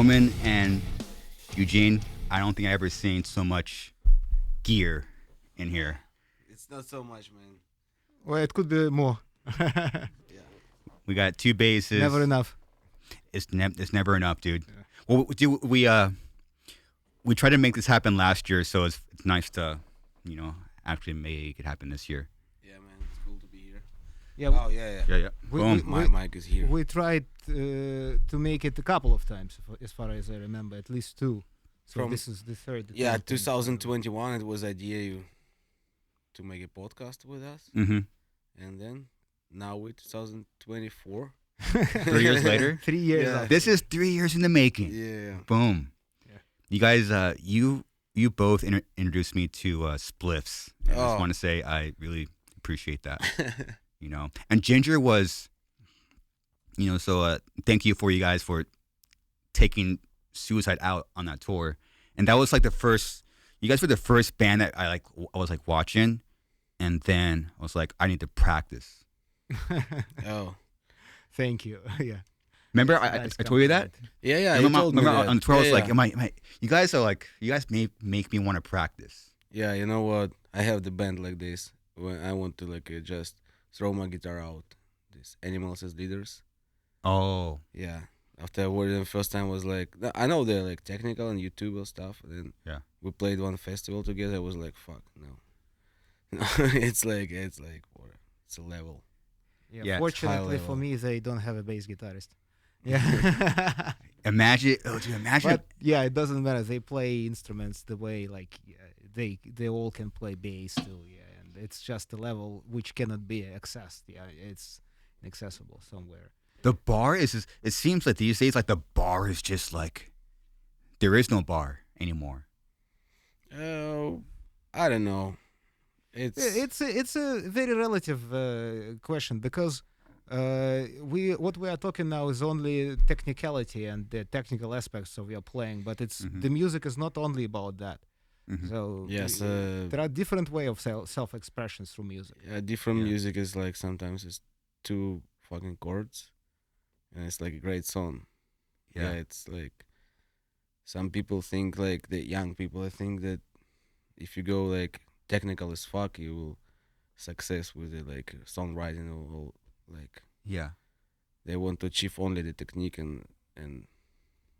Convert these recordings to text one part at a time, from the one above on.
Roman and Eugene, I don't think I ever seen so much gear in here. It's not so much, man. Well, it could be more. Yeah. We got two basses. Never enough. It's never enough, dude. Yeah. Well, we tried to make this happen last year, so it's nice to, actually make it happen this year. Yeah, man. It's cool to be here. Yeah. Oh, yeah. Yeah. Boom. My mic is here. We tried to make it a couple of times, as far as I remember, at least two. So this is the third. Yeah, 2021, it was idea to make a podcast with us. Mm-hmm. And then now we're 2024. 3 years later? 3 years. Yeah. After. This is 3 years in the making. Yeah. Boom. Yeah. You guys, you both introduced me to spliffs. I just want to say I really appreciate that. And Jinjer was, so thank you for you guys for taking Suicide out on that tour. And that was like you guys were the first band that I was watching, and then I was like, I need to practice. Oh. Thank you. Yeah. Remember I told you that? Yeah, remember on tour I was like, yeah. am I you guys make me want to practice. Yeah, you know what? I have the band like this. When I want to just throw my guitar out. These animals as leaders. Oh. Yeah. After I heard them first time was like, I know they're like technical and YouTuber stuff. And then we played one festival together. I was like, fuck, no. It's like what? It's a level. Yeah, fortunately for me, they don't have a bass guitarist. Yeah. Imagine. But yeah, it doesn't matter. They play instruments the way they all can play bass too. Yeah, and it's just a level which cannot be accessed. Yeah, it's inaccessible somewhere. The bar is. It seems like these days, the bar is just there is no bar anymore. I don't know. It's a very relative question because what we are talking now is only technicality and the technical aspects of your playing, but the music is not only about that. Mm-hmm. So yes, there are different way of self-expressions through music. Yeah, different music is sometimes it's 2 fucking chords, and it's like a great song. Yeah, it's like some people think the young people think that if you go technical as fuck, you will success with it songwriting or they want to achieve only the technique and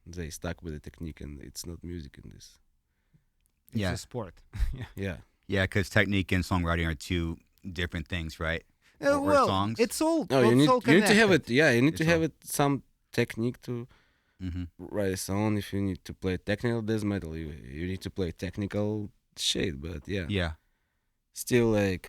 they stuck with the technique and it's not music in this. It's a sport. Yeah. Yeah, because technique and songwriting are 2 different things, right? Well, songs. it's all. No, you need to have it. Yeah, you need to have some technique to write a song. If you need to play technical death metal, you need to play technical shit. But yeah. Still, it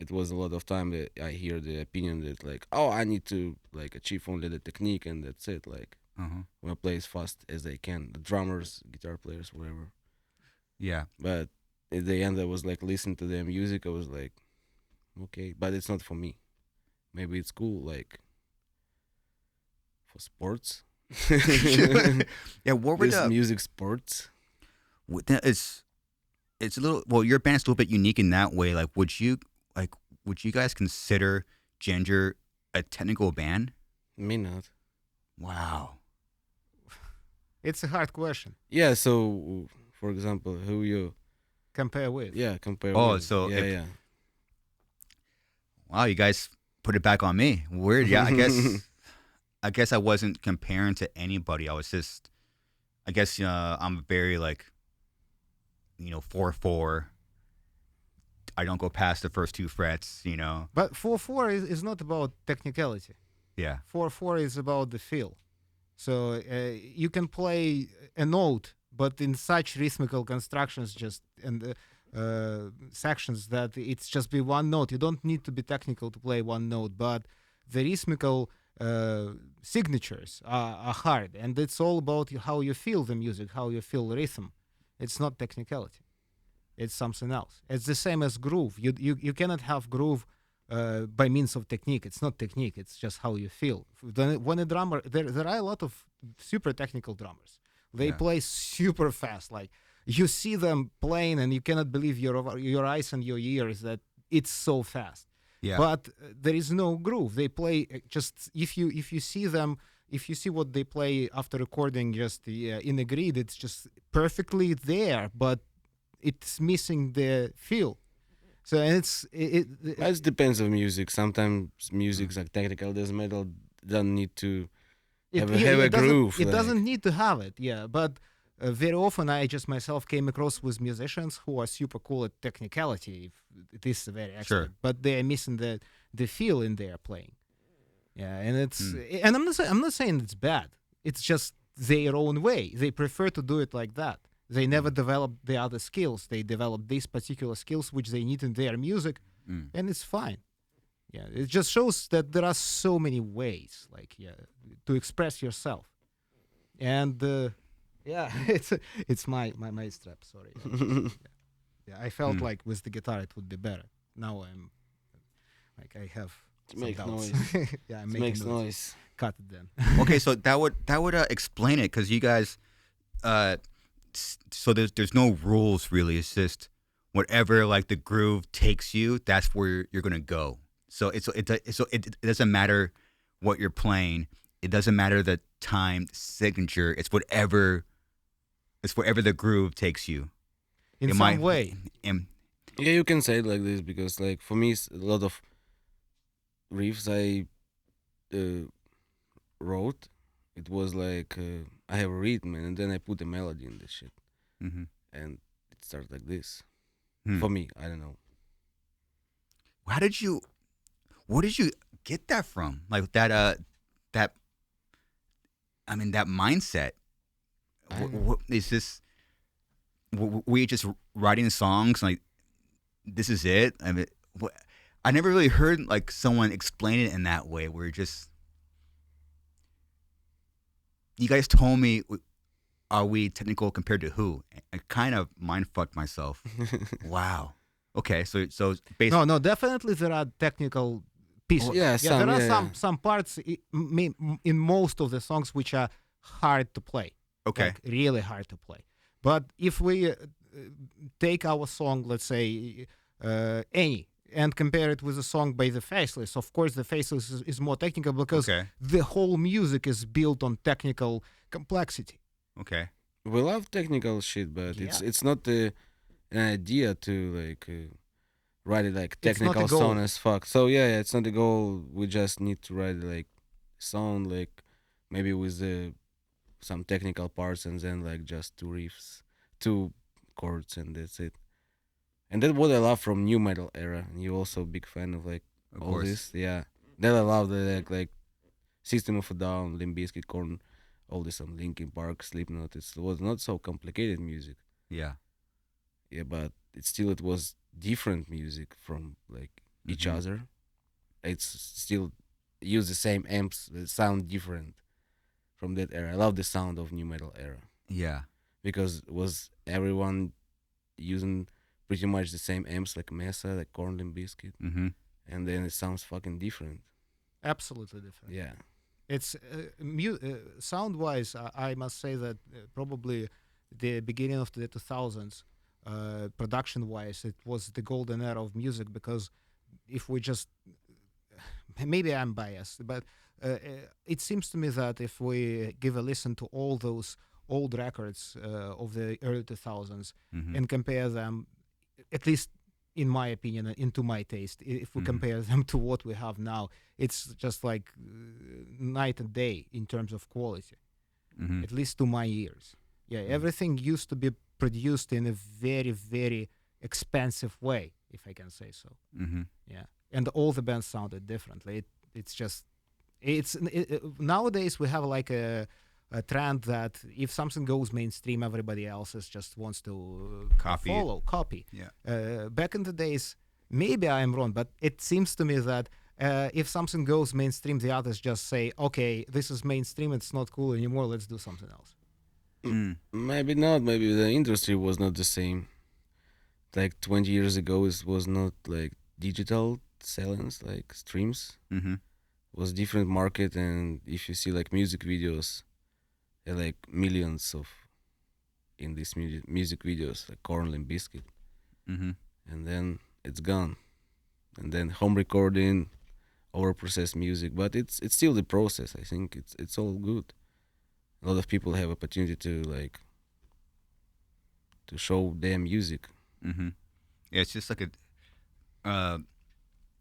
was a lot of time that I hear the opinion that I need to achieve only the technique and that's it. When I play as fast as I can, the drummers, guitar players, whatever. Yeah. But at the end, I was listening to their music. I was like, okay, but it's not for me. Maybe it's cool, for sports. Yeah, what were this music sports? It's a little. Well, your band's a little bit unique in that way. Would you guys consider Jinjer a technical band? Me not. Wow. It's a hard question. Yeah. So, for example, who you compare with? Yeah, compare. Oh, with. so yeah. Wow, you guys put it back on me. Weird. Yeah, I guess I wasn't comparing to anybody. I was just. I guess I'm very 4/4. I don't go past the first 2 frets, But 4/4 is not about technicality. Yeah. 4/4 is about the feel. So you can play a note, but in such rhythmical constructions, sections that it's just be one note. You don't need to be technical to play one note, but the rhythmical signatures are hard, and it's all about how you feel the music, how you feel the rhythm. It's not technicality. It's something else. It's the same as groove. You cannot have groove by means of technique. It's not technique. It's just how you feel. When a drummer, there are a lot of super technical drummers. They play super fast. You see them playing, and you cannot believe your eyes and your ears that it's so fast. Yeah. But there is no groove. They play just if you see them if you see what they play after recording just in a grid, it's just perfectly there, but it's missing the feel. So and It depends on music. Sometimes music's like technical. There's metal doesn't need to have a groove. It doesn't need to have it, yeah. But very often I just myself came across with musicians who are super cool at technicality. It is very excellent, but they are missing the feel in their playing. Yeah, and and I'm not saying it's bad. It's just their own way. They prefer to do it like that. They never develop the other skills. They develop these particular skills which they need in their music, and it's fine. Yeah, it just shows that there are so many ways, like to express yourself. And yeah, it's my strap. Sorry. Yeah, I felt like with the guitar it would be better. Now I'm like I have. It makes noise. Yeah, it makes noise. Cut it then. Okay, so that would explain it, because you guys, so there's no rules really. It's just whatever like the groove takes you, that's where you're gonna go. So it doesn't matter what you're playing. It doesn't matter the time signature. It's whatever the groove takes you. In some way. Yeah, you can say it like this, because like for me, a lot of riffs I wrote, it was like I have a rhythm and then I put a melody in this shit, and it starts like this. For me, I don't know. Where did you get that from? Like that I mean, that mindset. What is this? Were you just writing songs like this is it? I mean, I never really heard like someone explain it in that way. Where you guys told me, are we technical compared to who? I kind of mind fucked myself. Wow. Okay, so basically, no, definitely there are technical pieces. There are some parts in most of the songs which are hard to play. Okay, like really hard to play. But if we take our song, let's say Any, and compare it with a song by the Faceless, of course the Faceless is more technical because the whole music is built on technical complexity. Okay. We love technical shit, but it's not an idea to like write it like technical song as fuck. So yeah, it's not the goal. We just need to write like song like maybe with some technical parts and then like just two riffs, two chords, and that's it. And that's what I love from new metal era. And you're also a big fan of like all this, yeah. That I love the like System of a Down, Limp Bizkit, Korn, all this, Linkin Park, Slipknot. It was not so complicated music. Yeah. Yeah, but it was different music from like each other. It's still use the same amps, that sound different from that era. I love the sound of new metal era. Yeah. Because it was everyone using pretty much the same amps like Mesa, like Korn, Limp Bizkit. And then it sounds fucking different. Absolutely different. Yeah. It's sound-wise, I must say that probably the beginning of the 2000s, production-wise, it was the golden era of music, because if we just, maybe I'm biased, but it seems to me that if we give a listen to all those old records of the early 2000s and compare them, at least in my opinion, into my taste, if we compare them to what we have now, it's just like night and day in terms of quality, at least to my ears. Yeah, everything used to be produced in a very, very expensive way, if I can say so. Yeah, and all the bands sounded differently. Nowadays we have like a trend that if something goes mainstream, everybody else just wants to copy. Yeah. Back in the days, maybe I'm wrong, but it seems to me that if something goes mainstream, the others just say, okay, this is mainstream, it's not cool anymore, let's do something else. Maybe not. Maybe the industry was not the same. Like 20 years ago, it was not like digital salience, like streams. It was different market, and if you see like music videos, there are like millions of in these music videos, like Korn, Limp Bizkit, and then it's gone, and then home recording, over process music, but it's still the process. I think it's all good. A lot of people have opportunity to like to show their music. Mm-hmm. Yeah, it's just like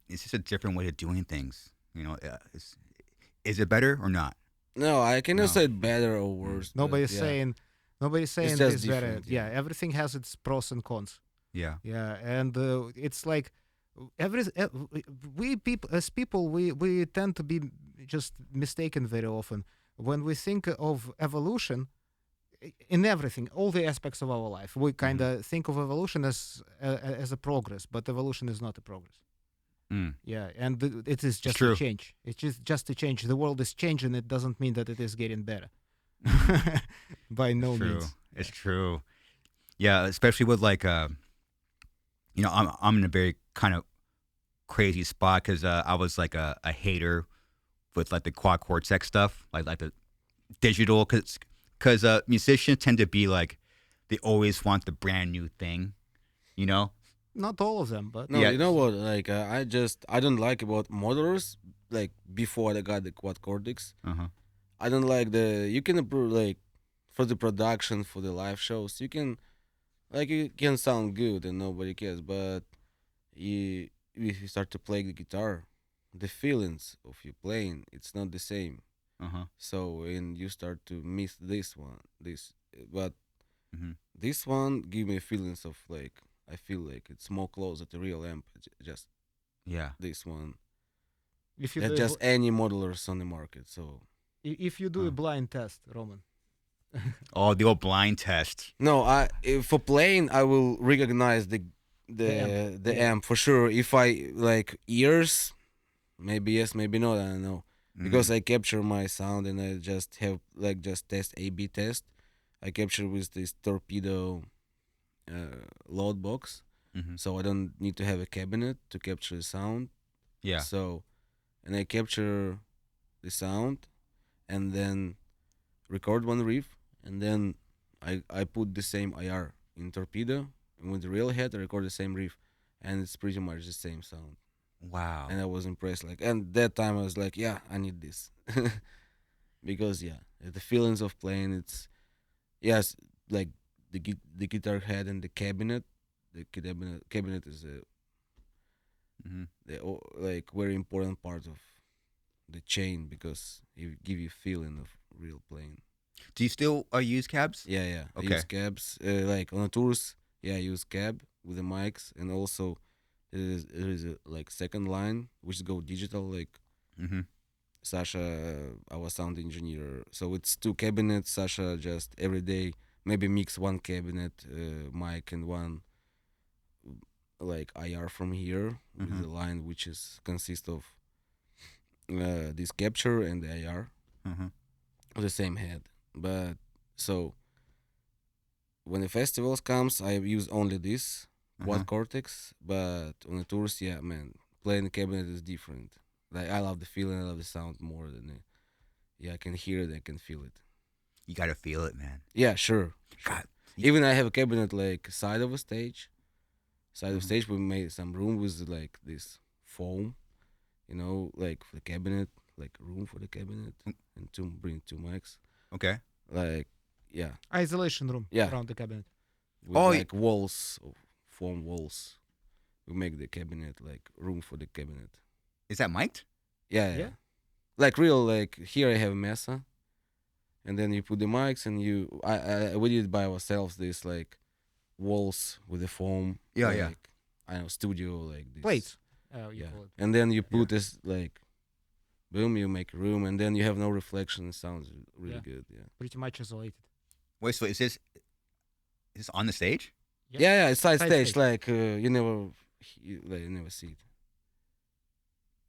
it's just a different way of doing things. Is it better or not? No, I cannot No. say it better or worse. But Nobody's yeah, saying nobody's saying just this better. different, Yeah, yeah. everything has its pros and cons. Yeah. Yeah, and it's like we people as people we tend to be just mistaken very often when we think of evolution in everything, all the aspects of our life. We kind of think of evolution as a progress, but evolution is not a progress. Mm. Yeah, and it is It's just a true. change. It's just a change. The world is changing. It doesn't mean that it is getting better. By no It's true. means. It's true. Yeah, especially with like I'm in a very kind of crazy spot because I was like a hater with like the quad cortex stuff, like the digital, because musicians tend to be like they always want the brand new thing, you know. Not all of them, but No, Yeah. you know what? Like I don't like about modelers. Like before I got the quad cortex, Uh-huh. I don't like the you can improve like for the production for the live shows. You can like it can sound good and nobody cares, but you if you start to play the guitar, the feelings of you playing it's not the same. Uh-huh. So and you start to miss this one, but Mm-hmm. this one give me feelings of like I feel like it's more closer to real amp. Just Yeah. this one. if you There's do just any modelers on the market. So if you do a blind test, Roman, Oh, the old blind test. no, for playing I will recognize the amp. the Yeah. amp for sure. If I like ears, maybe yes, maybe not. I don't know because Mm. I capture my sound and I just have like just test A/B test. I capture with this torpedo load box, Mm-hmm. so I don't need to have a cabinet to capture the sound. Yeah. So, and I capture the sound, and then record one riff, and then I put the same IR in torpedo, and with the real head I record the same riff, and it's pretty much the same sound. Wow. And I was impressed. Like, and that time I was like, yeah, I need this, because yeah, the feelings of playing it's yes, like the guitar head and the cabinet. The cabinet is Mm-hmm. like very important part of the chain because it give you feeling of real playing. Do you still use cabs? Yeah, yeah. I Okay. use cabs like on the tours. Yeah, I use cab with the mics, and also there is a like second line which go digital. Like Mm-hmm. Sasha, our sound engineer. So it's two cabinets. Sasha just every day maybe mix one cabinet mic and one like IR from here with Mhm. the line which is consists of this capture and the IR Mm-hmm. on the same head. But so when the festivals comes, I use only this quad Uh-huh. cortex. But on the tours, yeah, man, playing the cabinet is different. Like I love the feeling, I love the sound more than it. Yeah, I can hear it, I can feel it. You gotta feel it, man. Yeah, sure. God. Even I have a cabinet like side of a stage. Side of Mhm. stage, we made some room with like this foam, like for the cabinet, like room for the cabinet, and to bring two mics. Okay. Like, yeah, Isolation room Yeah. around the cabinet. with Oh, like walls, foam walls. We make the cabinet like room for the cabinet. is that mic'd? Yeah, yeah. Yeah. Like real, like here I have mesa, and then you put the mics, and we did it by ourselves. This like walls with the foam. Yeah, like, yeah. I know studio like this. Plates. You Yeah, call it. and then you put this like, boom, you make a room, and then you have no reflection. It sounds really Yeah. good. Yeah. Pretty much isolated. Wait, so is this on the stage? Yeah. Yeah, yeah. It's side Side stage. stage. Like you never see it.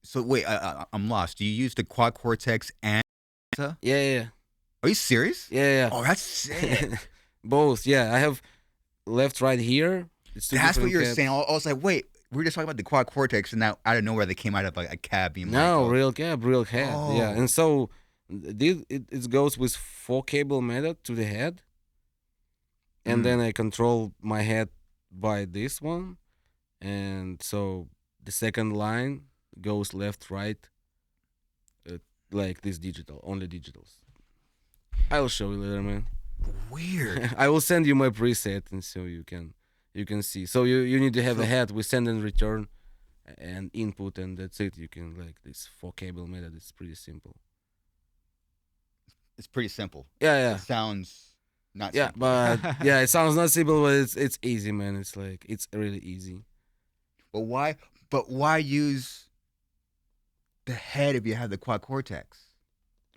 So wait, I'm lost. Do you use the quad cortex and? Yeah, yeah, Are you serious? yeah, Oh, that's yeah. sick. Both. Yeah, I have left, right here. It's two That's what different you were cabs. saying. I was like, wait, we were just talking about the quad cortex, and now out of nowhere they came out of like a cab being No, like, real cab, real head. Yeah, Oh. and so it goes with 4 cable method to the head, and then I control my head by this one, and so the second line goes left, right, like this digital, only digitals. I'll show you later, man. Weird. I will send you my preset, and so you can see. So you need to have a head with send and return, and input, and that's it. You can like this 4 cable method. It's pretty simple. It's pretty simple. Yeah. It sounds not Yeah, simple. but yeah, it sounds not simple, but it's easy, man. It's like it's really easy. But why? But why use the head if you have the quad cortex?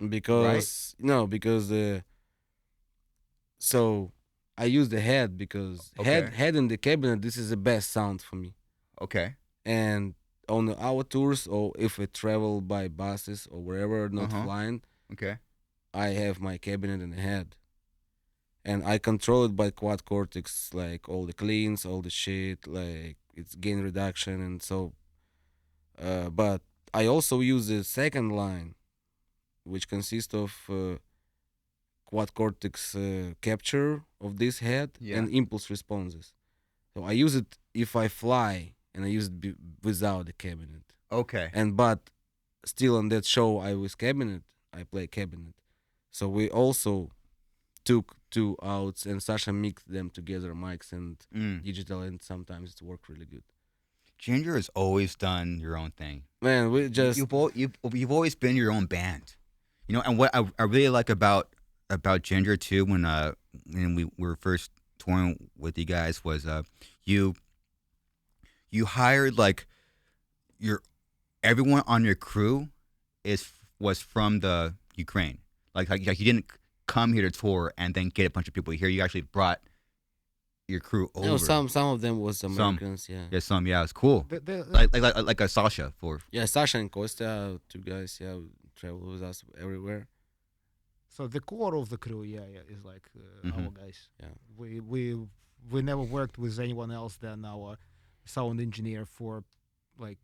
Because no, because so I use the head because Okay. head in the cabinet. This is the best sound for me. Okay. And on our tours, or if we travel by buses or wherever, not flying, Okay. I have my cabinet in the head, and I control it by quad cortex, like all the cleans, all the shit, like it's gain reduction, and so. But I also use the second line, which consists of quad cortex capture of this head and impulse responses. So I use it if I fly, and I use it without the cabinet. Okay. And but still on that show I was cabinet, I play cabinet. So we also took 2 outs, and Sasha mixed them together, mics and digital, and sometimes it worked really good. Jinjer has always done your own thing. Man, we just you've always been your own band, you know. And what I really like about Jinjer too, when we were first touring with you guys, was you hired like your everyone on your crew was from the Ukraine. Like you didn't come here to tour and then get a bunch of people here. You actually brought your crew over. no, some of them was Americans, yeah. Yeah, it's cool. Like a Sasha for. Yeah, Sasha and Kostya, 2 guys, yeah, travel with us everywhere. So the core of the crew, is like our guys. Yeah. We never worked with anyone else than our sound engineer for like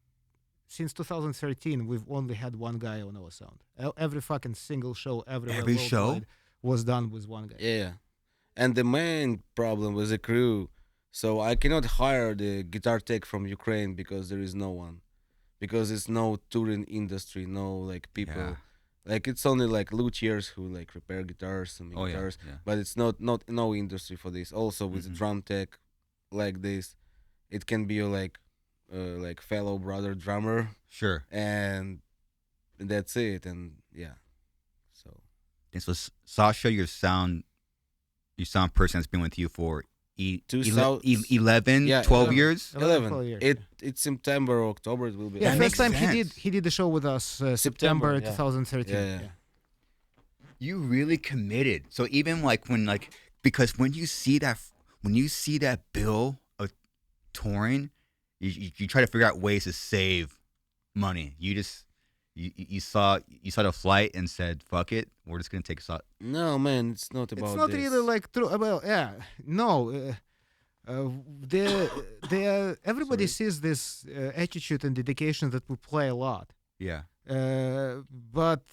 since 2013. We've only had one guy on our sound. Every fucking single show, every show was done with one guy. Yeah. And the main problem was the crew. So I cannot hire the guitar tech from Ukraine because there is no one. Because it's no touring industry, no like people. Yeah. Like it's only like luthiers who like repair guitars and guitars, but it's not no industry for this. Also with the drum tech like this, it can be like fellow brother drummer. Sure. And that's it. And yeah. So Sasha, your sound person has been with you for 11, 12 years? 11. It's September or October. It will be. Yeah, first time sense. he did the show with us September 2013. Yeah. You really committed. So even because when you see that bill of touring, you try to figure out ways to save money. You saw the flight and said, "Fuck it, we're just gonna take a shot." No, man, it's not about. It's not this. really like true. Well, yeah, no. Everybody sees this attitude and dedication that we play a lot. Yeah. But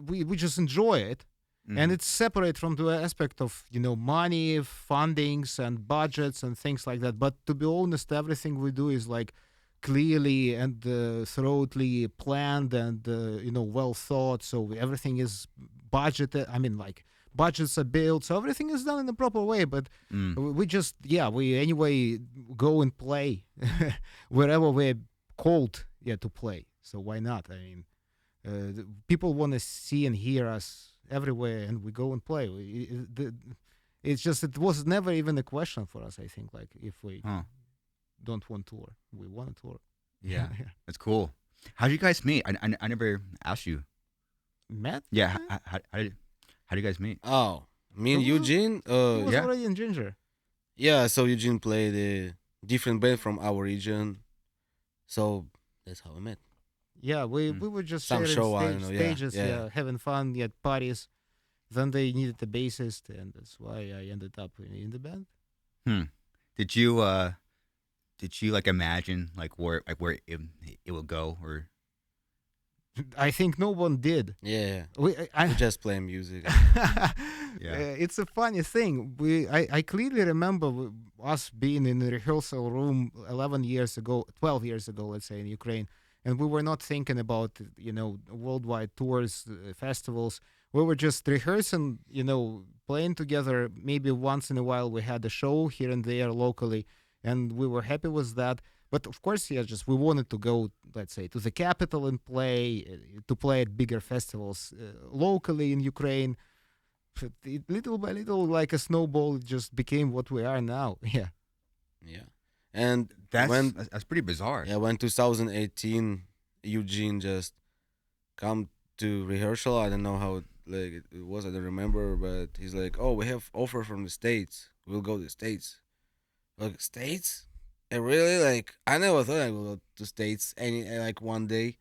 we just enjoy it, and it's separate from the aspect of money, fundings, and budgets and things like that. But to be honest, everything we do is like clearly and thoroughly planned and well thought. So everything is budgeted. I mean, like budgets are built, so everything is done in the proper way. But we just we anyway go and play wherever we're called to play. So why not? I mean, people want to see and hear us everywhere, and we go and play. It's just it was never even a question for us. I think like if we. Don't want tour. We want to tour. Yeah, that's cool. How did you guys meet? I never asked you. Met? Yeah. How did you guys meet? Oh, me and Eugene. He was already in Jinjer. Yeah, so Eugene played a different band from our region, so that's how we met. Yeah, we were just Some sharing show, I don't know, stages, yeah. having fun at parties. Then they needed a bassist, and that's why I ended up in the band. Did you like imagine where it will go, or? I think no one did. Yeah, we just play music. It's a funny thing. I clearly remember us being in the rehearsal room 12 years ago, let's say, in Ukraine, and we were not thinking about worldwide tours, festivals. We were just rehearsing, playing together. Maybe once in a while we had a show here and there locally, and we were happy with that. But of course, yeah, just we wanted to go, let's say, to the capital and play at bigger festivals locally in Ukraine. But little by little, like a snowball, it just became what we are now. Yeah. Yeah. And that's pretty bizarre. yeah, when 2018 Eugene just come to rehearsal, I don't know how it was, I don't remember, but he's like, "Oh, we have offer from the States. We'll go to the States." Like, States? And really, like, I never thought I would go to States any like one day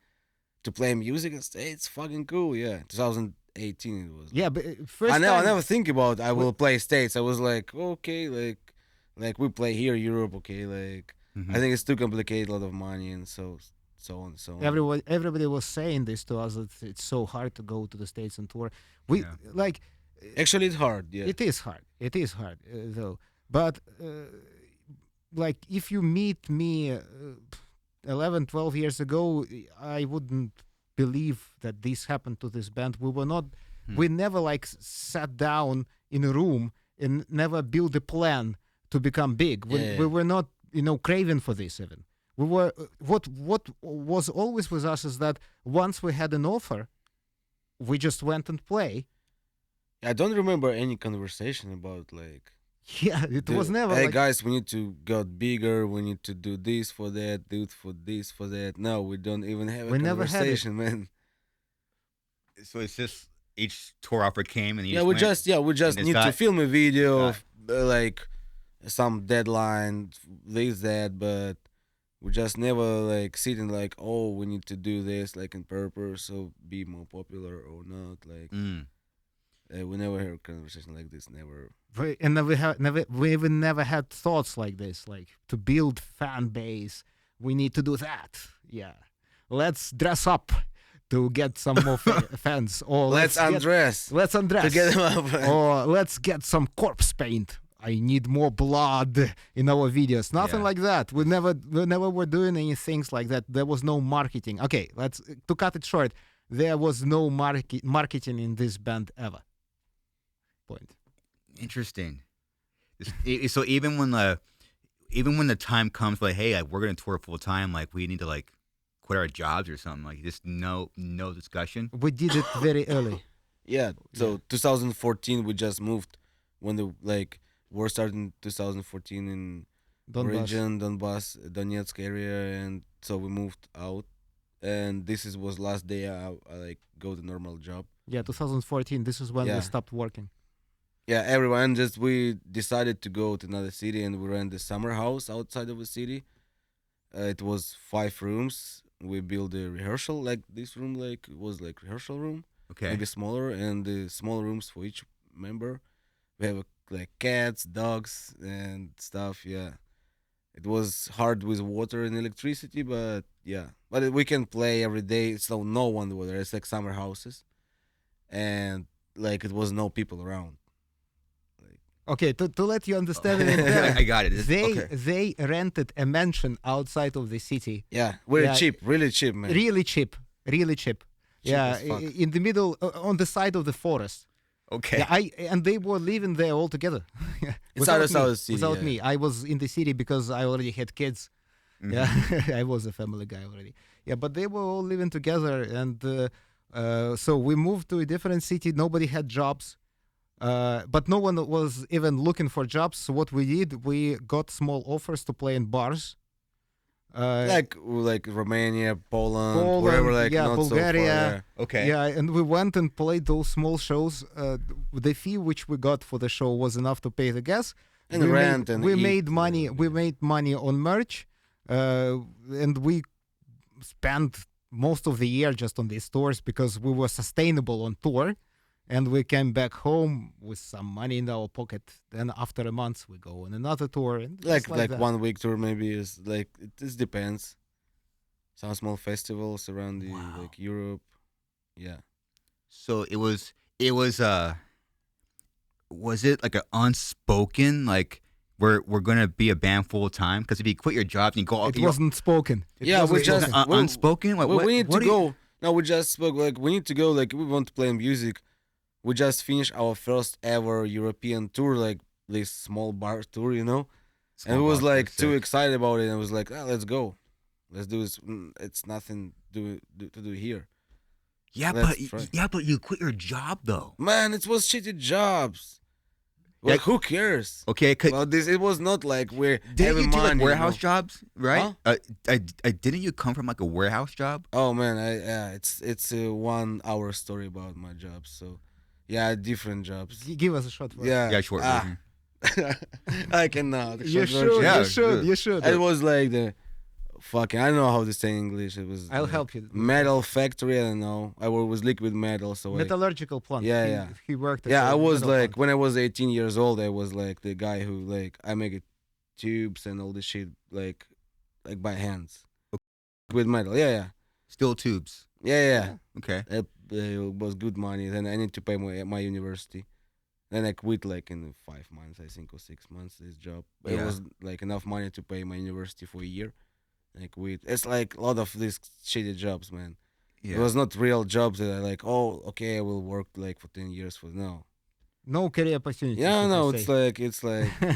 to play music in States. Fucking cool, yeah. 2018 it was. Yeah, but first I time, never think about I will play States. I was like, okay, like we play here Europe, okay, like I think it's too complicated, a lot of money and so on and so on. everybody was saying this to us that it's so hard to go to the States and tour. We Yeah. like Actually, it's hard. Yeah. it is hard. It is hard though. But like if you meet me 11, 12 years ago, I wouldn't believe that this happened to this band. We never like sat down in a room and never built a plan to become big. We were not, craving for this even. We were what was always with us is that once we had an offer, we just went and play. I don't remember any conversation about like. Yeah, it was never Hey like, guys, we need to get bigger. We need to do this for that, do it for this for that. No, we don't even have a We never had it. conversation, man. So it's just each tour offer came and you Yeah, we just and need to got- film a video got- of like some deadline, this that, but we just never like sitting like, oh, we need to do this like in purpose, so be more popular or not. Like we never had a conversation like this. Never. and we even never had thoughts like this, like to build fan base. We need to do that. Yeah, let's dress up to get some more fans, or Let's undress let's undress to get them up. or let's get some corpse paint. I need more blood in our videos. Nothing Yeah. like that. We never were doing any things like that. There was no marketing. Okay, to cut it short. There was no marketing in this band ever. Point. Interesting. So even when the time comes, like, hey, we're gonna tour full time, like we need to like quit our jobs or something, like just no discussion. We did it very early. Yeah. So 2014, we just moved when the like war started in 2014 in region Donbass, Donetsk area, and so we moved out. And was last day I like go to normal job. Yeah, 2014. This is when we Yeah. stopped working. Yeah, everyone we decided to go to another city and we rent the summer house outside of the city. It was 5 rooms. We built a rehearsal like this room, like it was like rehearsal room, Okay. maybe smaller, and the small rooms for each member. We have like cats, dogs, and stuff. Yeah, it was hard with water and electricity, but yeah, we can play every day. So no one was there. It's like summer houses, and like it was no people around. Okay, to let you understand it, better, I got it. Okay. they rented a mansion outside of the city, Yeah, really Yeah, cheap, really cheap, man. really cheap. Cheap Yeah, as fuck. in the middle, on the side of the forest. Okay. Yeah, and they were living there all together. Inside Without the me, city, without yeah. me, I was in the city because I already had kids. Yeah, I was a family guy already. Yeah, but they were all living together, and so we moved to a different city. Nobody had jobs. But no one was even looking for jobs. So what we did, we got small offers to play in bars. Like Romania, Poland, wherever, like yeah, not Bulgaria. so far. Okay. Yeah, and we went and played those small shows. The fee which we got for the show was enough to pay the gas. And rent and we eat, made money. yeah. We made money on merch, and we spent most of the year just on these tours because we were sustainable on tour. And we came back home with some money in our pocket. Then after a month, we go on another tour. And Like just like that. 1 week tour maybe is like it just depends. Some small festivals around the like Europe. Yeah. So it was it like an unspoken, like we're gonna be a band full time? Because if you quit your jobs and you go, It wasn't spoken. we just unspoken. we need to go. No, we just spoke like we need to go. Like we want to play music. We just finished our first ever European tour, like this small bar tour, you know. And we was like too excited about it, and was like, let's go, let's do this. It's nothing to do here. Yeah, but you quit your job though. Man, it was shitty jobs. Like, who cares? Okay, well, it was not like we're didn't you do money, like warehouse jobs, right? Huh? Didn't you come from like a warehouse job? Oh man, it's a 1 hour story about my job. So, yeah, different jobs. Give us a short version. Yeah, short version. I cannot. You should. It was like the fucking. I don't know how to say in English. It was. I'll like help you. Metal factory. I don't know. I work with liquid metal. So metallurgical plant. Yeah, He worked. At I was like plant. when I was 18 years old. I was like the guy who like I make it tubes and all this shit like by hands with metal. Yeah. Steel tubes. Yeah. Okay. It was good money. Then I need to pay my university. Then I quit like in 5 months, I think, or 6 months. This job. It was like enough money to pay my university for a year. I quit. It's like a lot of these shitty jobs, man. Yeah. It was not real jobs that I like. Oh, okay, I will work like for 10 years for no career opportunities. Yeah, no, it's like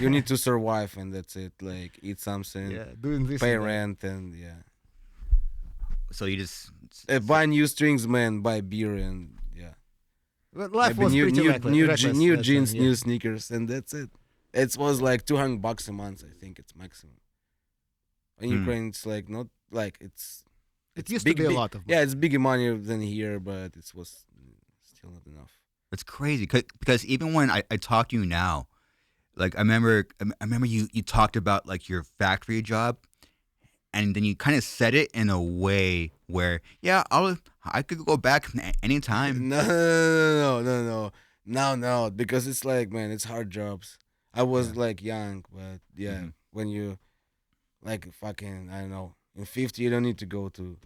you need to survive and that's it. Like eat something, doing this, pay rent, and So you just buy new strings, man. Buy beer and But life maybe was pretty reckless. new jeans, new sneakers, and that's it. It was like $200 a month. I think it's maximum. In Ukraine, it's like not like it's used big, to be a lot of money. Yeah, it's bigger money than here, but it was still not enough. It's crazy because even when I talk to you now, like I remember you talked about like your factory job, and then you kind of said it in a way where I could go back anytime. No, because it's like, man, it's hard jobs. I was like young, but when you like fucking I don't know in 50 you don't need to go to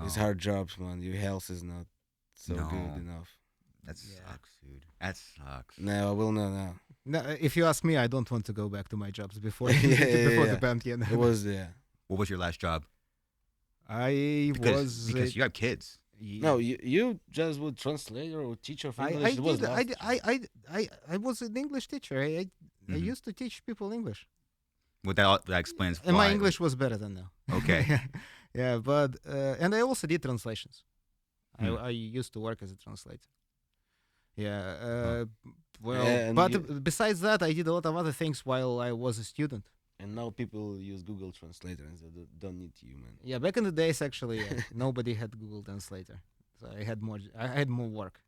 these hard jobs, man. Your health is not so good enough. That sucks, dude. That sucks. No, I will not now. No, if you ask me, I don't want to go back to my jobs before the band. It was What was your last job? Because you have kids. No, you just would translator or teacher for English. I was an English teacher. I used to teach people English. Well, that explains why. And my English was better than now. Okay. But and I also did translations. I used to work as a translator. But besides that, I did a lot of other things while I was a student. And now people use Google Translator and they don't need you, man. Yeah, back in the days, actually, nobody had Google Translator, so I had more work.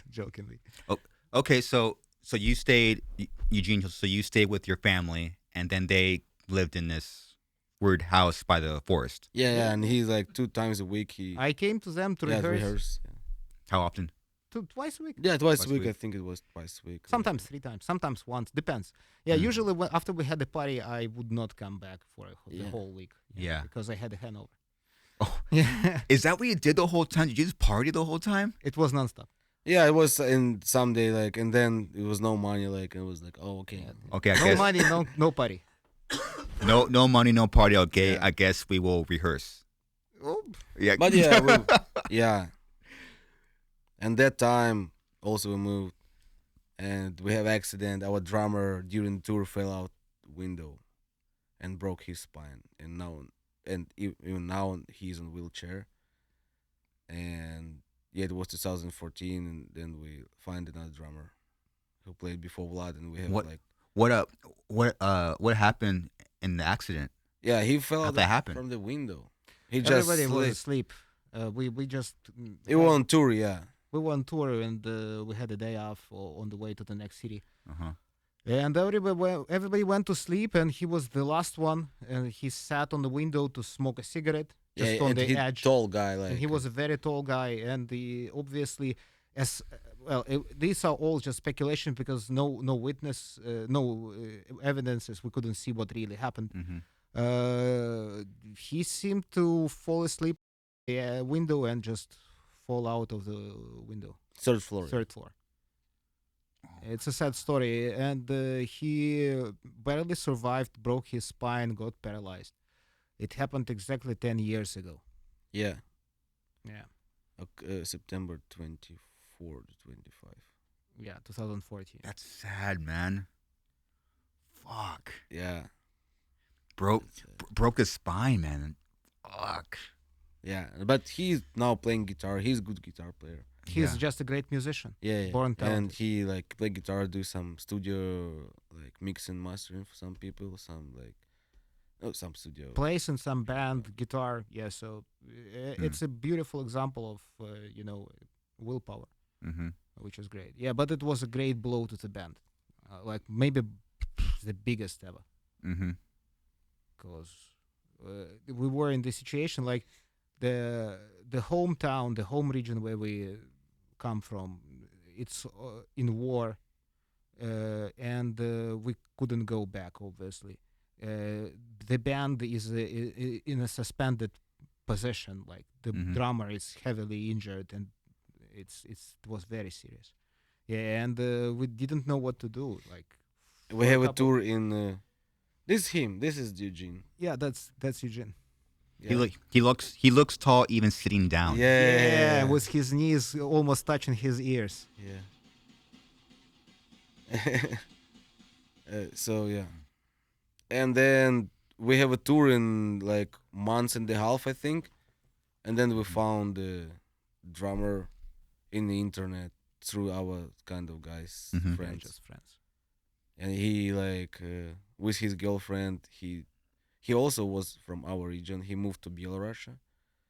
Jokingly. Oh, okay, so you stayed, Eugene. So you stayed with your family, and then they lived in this weird house by the forest. Yeah, and he's like 2 times a week. I came to them to rehearse. How often? Twice a week. Yeah, twice a week. I think it was twice a week. Sometimes 3 times, sometimes once. Depends. Yeah, usually after we had the party, I would not come back for the whole week. Yeah, because I had a hangover. Oh, yeah. Is that what you did the whole time? Did you just party the whole time? It was nonstop. Yeah, it was in someday like, and then it was no money. Like it was like, oh okay, okay. No money, no party. No money, no party. Okay, I guess we will rehearse. Oh. Yeah, but yeah. And that time also we moved, and we have accident. Our drummer during the tour fell out window, and broke his spine. And even now he's in wheelchair. And it was 2014, and then we find another drummer who played before Vlad, and we have what happened in the accident? Yeah, he fell out from the window. Everybody was asleep. We just we were on tour, yeah. We were on tour, and we had a day off on the way to the next city. And everybody went to sleep, and he was the last one, and he sat on the window to smoke a cigarette just on the edge. Tall guy, and he was a very tall guy, and obviously, these are all just speculation because no witness, no evidences. We couldn't see what really happened. He seemed to fall asleep at the window and just fall out of the window. Third floor. It's a sad story, and he barely survived, broke his spine, got paralyzed. It happened exactly 10 years ago. Yeah. Yeah. September 24 to 25. Yeah, 2014. That's sad, man. Fuck. Yeah. Broke That's, broke his spine, man. Fuck. yeah. But he's now playing guitar. He's a good guitar player. He's Yeah. just a great musician. Yeah. Born And talented. he like play guitar, do some studio like mix and mastering for some people, some like some studio. Plays in some band, guitar. Yeah, so it's a beautiful example of, willpower, Mm-hmm. which is great. Yeah, but it was a great blow to the band. Like maybe the biggest ever. Mm-hmm. Because we were in the situation like the hometown, the home region where we come from, it's in war, and we couldn't go back. Obviously, the band is in a suspended position. Like the Mhm. drummer is heavily injured, and it was very serious. Yeah, and we didn't know what to do. Like We for have a couple- tour in. This is him. This is Eugene. Yeah, that's Eugene. Yeah. He looks tall even sitting down. Yeah, with his knees almost touching his ears. Yeah. So yeah, and then we have a tour in like months and a half, I think, and then we found the drummer in the internet through our kind of guys Mhm. Yeah, friends, just friends. and he like with his girlfriend, he also was from our region. He moved to Belarus,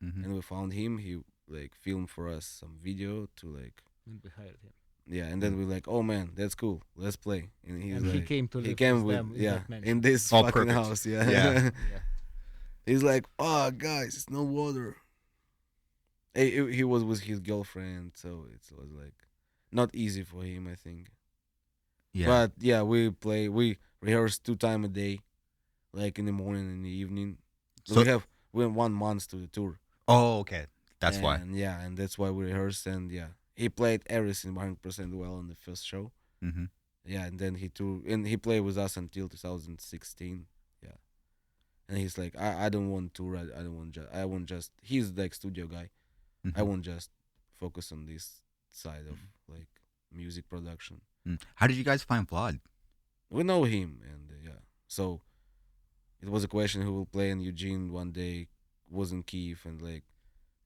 Mhm. and we found him. He like filmed for us some video to like. And we hired him. Yeah, and then we're like, "Oh man, that's cool. Let's play." And he's And like, he came to he live came with with them in yeah that mansion. in this Oh, fucking perfect. house. Yeah, Yeah. Yeah. He's like, "Oh guys, it's no water." He was with his girlfriend, so it was like not easy for him, I think. Yeah. But yeah, we rehearse 2 times a day, like in the morning and the evening. So- we have 1 month to the tour. oh, okay. That's why. And yeah, and that's why we rehearsed. And yeah, he played everything 100% well on the first show. Mm-hmm. Yeah, and then he played with us until 2016. Yeah, and he's like, I don't want tour. I don't want I want just. He's like studio guy. I won't just focus on this side of like music production. How did you guys find Vlad? We know him, and yeah, so it was a question who will play in Eugene one day. Was in Kiev, and like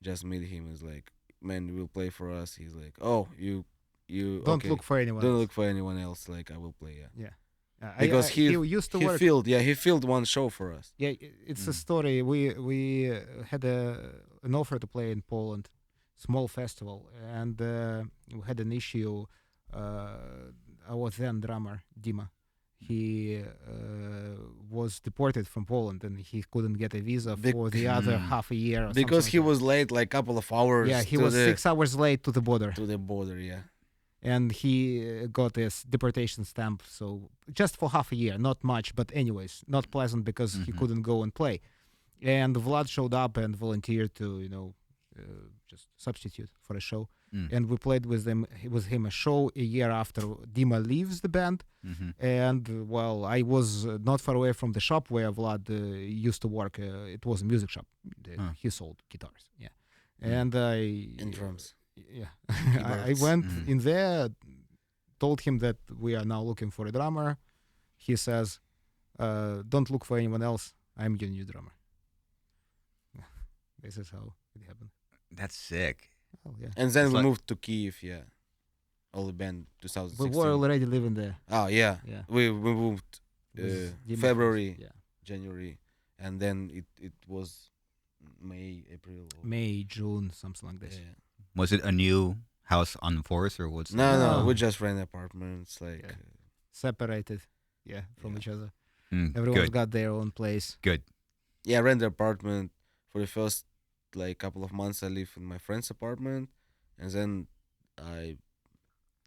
just meet him. Is like, man, you will play for us. He's like, oh, you Don't okay. look for anyone. Don't else. look for anyone else. Like I will play. Yeah. Yeah. Because he used to he work. filled one show for us. Yeah, it's a story. We had an offer to play in Poland, small festival, and we had an issue. Our then drummer Dima, he was deported from Poland, and he couldn't get a visa for the other half a year. Or Because something he was late like couple of hours. yeah, he to was the, 6 hours late to the border, to the border. Yeah. and he got this deportation stamp. So just for half a year, not much, but anyways, not pleasant because he couldn't go and play. And Vlad showed up and volunteered to just substitute for a show. And we played with him a show a year after Dima leaves the band. And well, I was not far away from the shop where Vlad used to work. It was a music shop. He sold guitars. Yeah, and And drums. Yeah, I went in there, told him that we are now looking for a drummer. He says, "Don't look for anyone else. I'm your new drummer." This is how it happened. That's sick. Oh yeah. And then It's we like- moved to Kiev. Yeah. All the band We 2016. were already living there. Oh yeah. Yeah. We moved With Dima February, first, Yeah. January, and then it was May, April. or- May, June, something like this. Yeah. Was it a new house on the forest or what's No, No. we just rent apartments. Like Yeah. Separated. Yeah, from Yeah. each other. Mm, Everyone's good. got their own place. Good. yeah, rent the apartment for the first like couple of months. I live in my friend's apartment, and then I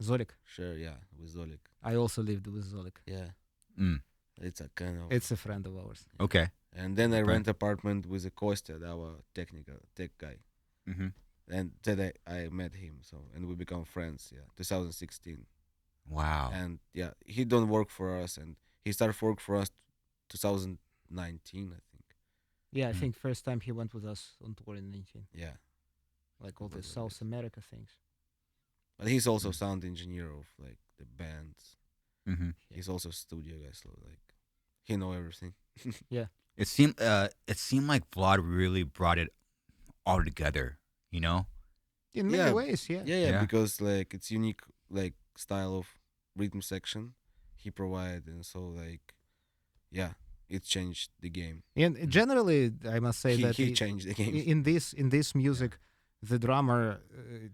Zolik. share with Zolik. I also lived with Zolik. Yeah, Mm, it's a kind of. It's a friend of ours. okay. And then I Okay. rent apartment with a Kostya, our tech guy. Mm-hmm. And then I met him, so and we become friends. Yeah, 2016. Wow. And yeah, he don't work for us, and he started work for us 2019, I think. Yeah, I Hmm. think first time he went with us on tour in 19, Yeah, like all the something like South this. America things. But he's also Mm. sound engineer of like the bands. Mm-hmm. He's also studio guy, so like he know everything. It seemed like Vlad really brought it all together. You know. In many Yeah, ways, yeah. yeah, Yeah. because like it's unique like style of rhythm section he provided, and so like yeah, it changed the game. And Mm. generally, I must say that He changed the game. in this music, the drummer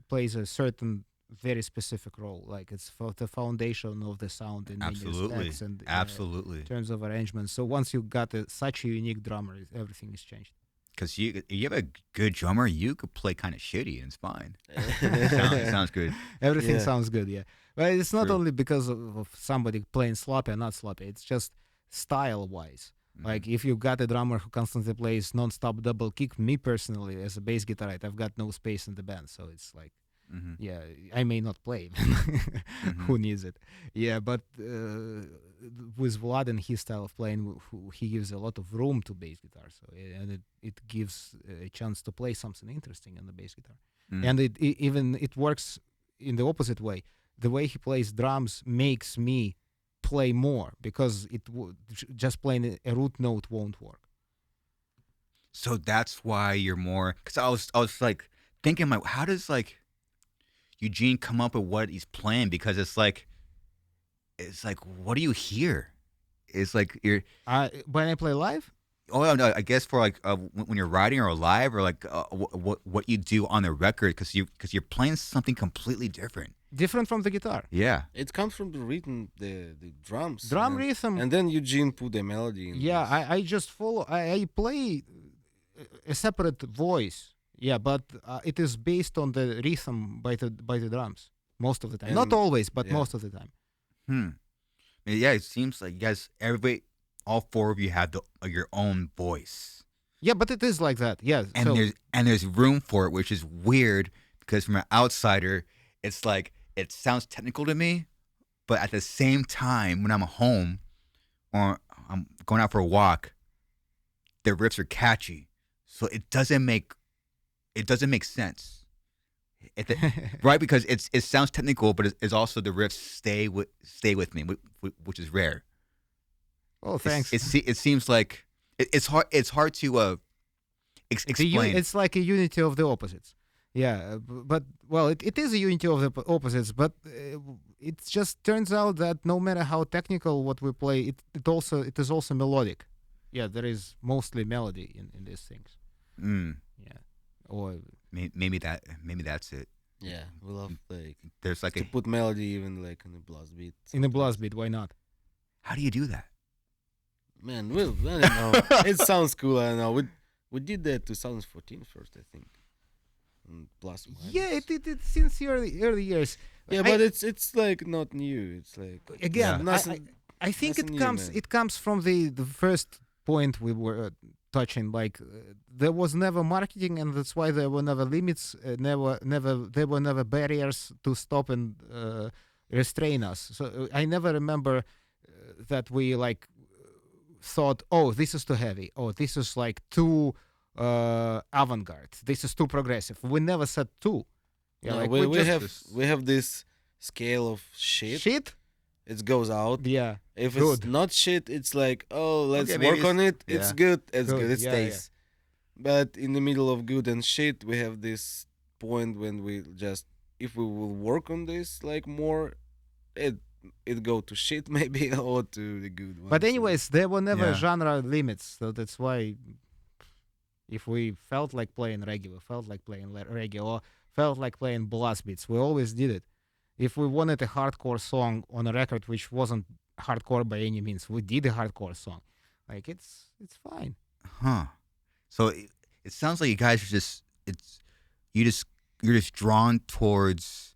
plays a certain very specific role. Like it's for the foundation of the sound in many Absolutely. respects, and Absolutely. in terms of arrangement. So once you got such a unique drummer, everything is changed. Because you have a good drummer, you could play kind of shitty and it's fine. It sounds good. Everything Yeah. sounds good, yeah. But it's not True. only because of somebody playing sloppy or not sloppy. It's just style-wise. Mhm. Like if you got a drummer who constantly plays non-stop double kick, me personally as a bass guitarist, I've got no space in the band, so it's like, Mhm. yeah, I may not play. Mm-hmm. Who needs it? Yeah, but with Vlad and his style of playing, he gives a lot of room to bass guitar, so and it gives a chance to play something interesting on the bass guitar, Mm. and even it works in the opposite way. The way he plays drums makes me play more because just playing a root note won't work. So that's why you're more. Because I was like thinking, like, how does like Eugene come up with what he's playing? Because it's like, what do you hear? It's like you're. When I play live, Oh no, I guess for like when you're writing or live or like what you do on the record because you're playing something completely different. different from the guitar. Yeah. It comes from the rhythm, the drums, Drum and, rhythm. and then Eugene put the melody in. Yeah, this. I just follow. I play a separate voice. Yeah, but it is based on the rhythm by the drums most of the time. Not And- always, but yeah. most of the time. Yeah, it seems like you guys, everybody, all four of you have your own voice, Yeah, but it is like that. Yeah. and So there's room for it, which is weird because from an outsider, it's like it sounds technical to me, but at the same time, when I'm home or I'm going out for a walk, the riffs are catchy, so it doesn't make sense. Right, because it sounds technical, but it's also the riffs stay with me, which is rare. oh, thanks. It seems like it's hard to explain. It's like a unity of the opposites. Yeah, but well, it is a unity of the opposites, but it just turns out that no matter how technical what we play, it is also melodic. Yeah, there is mostly melody in these things. Mm, Yeah, or maybe that's it. Yeah, we love like There's like to put melody even like in the blast beat. in a sometimes. blast beat, why not? how do you do that? Man, I don't know. It sounds cool. I don't know. We did that 2014 first, I think. Plus minus. Yeah, it since early years. Yeah, I- but it's like not new. It's like again, Yeah. nothing. I think nothing it new, comes man. it comes from the first point we were touching. Like there was never marketing, and that's why there were never limits. There were never barriers to stop and restrain us. So I never remember that we like thought, oh, this is too heavy. Oh, this is like too avant-garde. This is too progressive. We never said too. Yeah, No, like we just have we have this scale of shit. shit. It goes out. Yeah. If Good. it's not shit, it's like, oh, let's Okay, maybe work on it. yeah. It's good. It's Good, good. It yeah, stays. But in the middle of good and shit, we have this point when we just, if we will work on this like more, it go to shit maybe or to the good one. But So- anyways, there were never Yeah. genre limits, so that's why if we felt like playing reggae, we felt like playing reggae, or felt like playing blast beats, we always did it. If we wanted a hardcore song on a record which wasn't hardcore by any means, we did a hardcore song. Like it's fine. Huh. So it sounds like you guys are just you're just drawn towards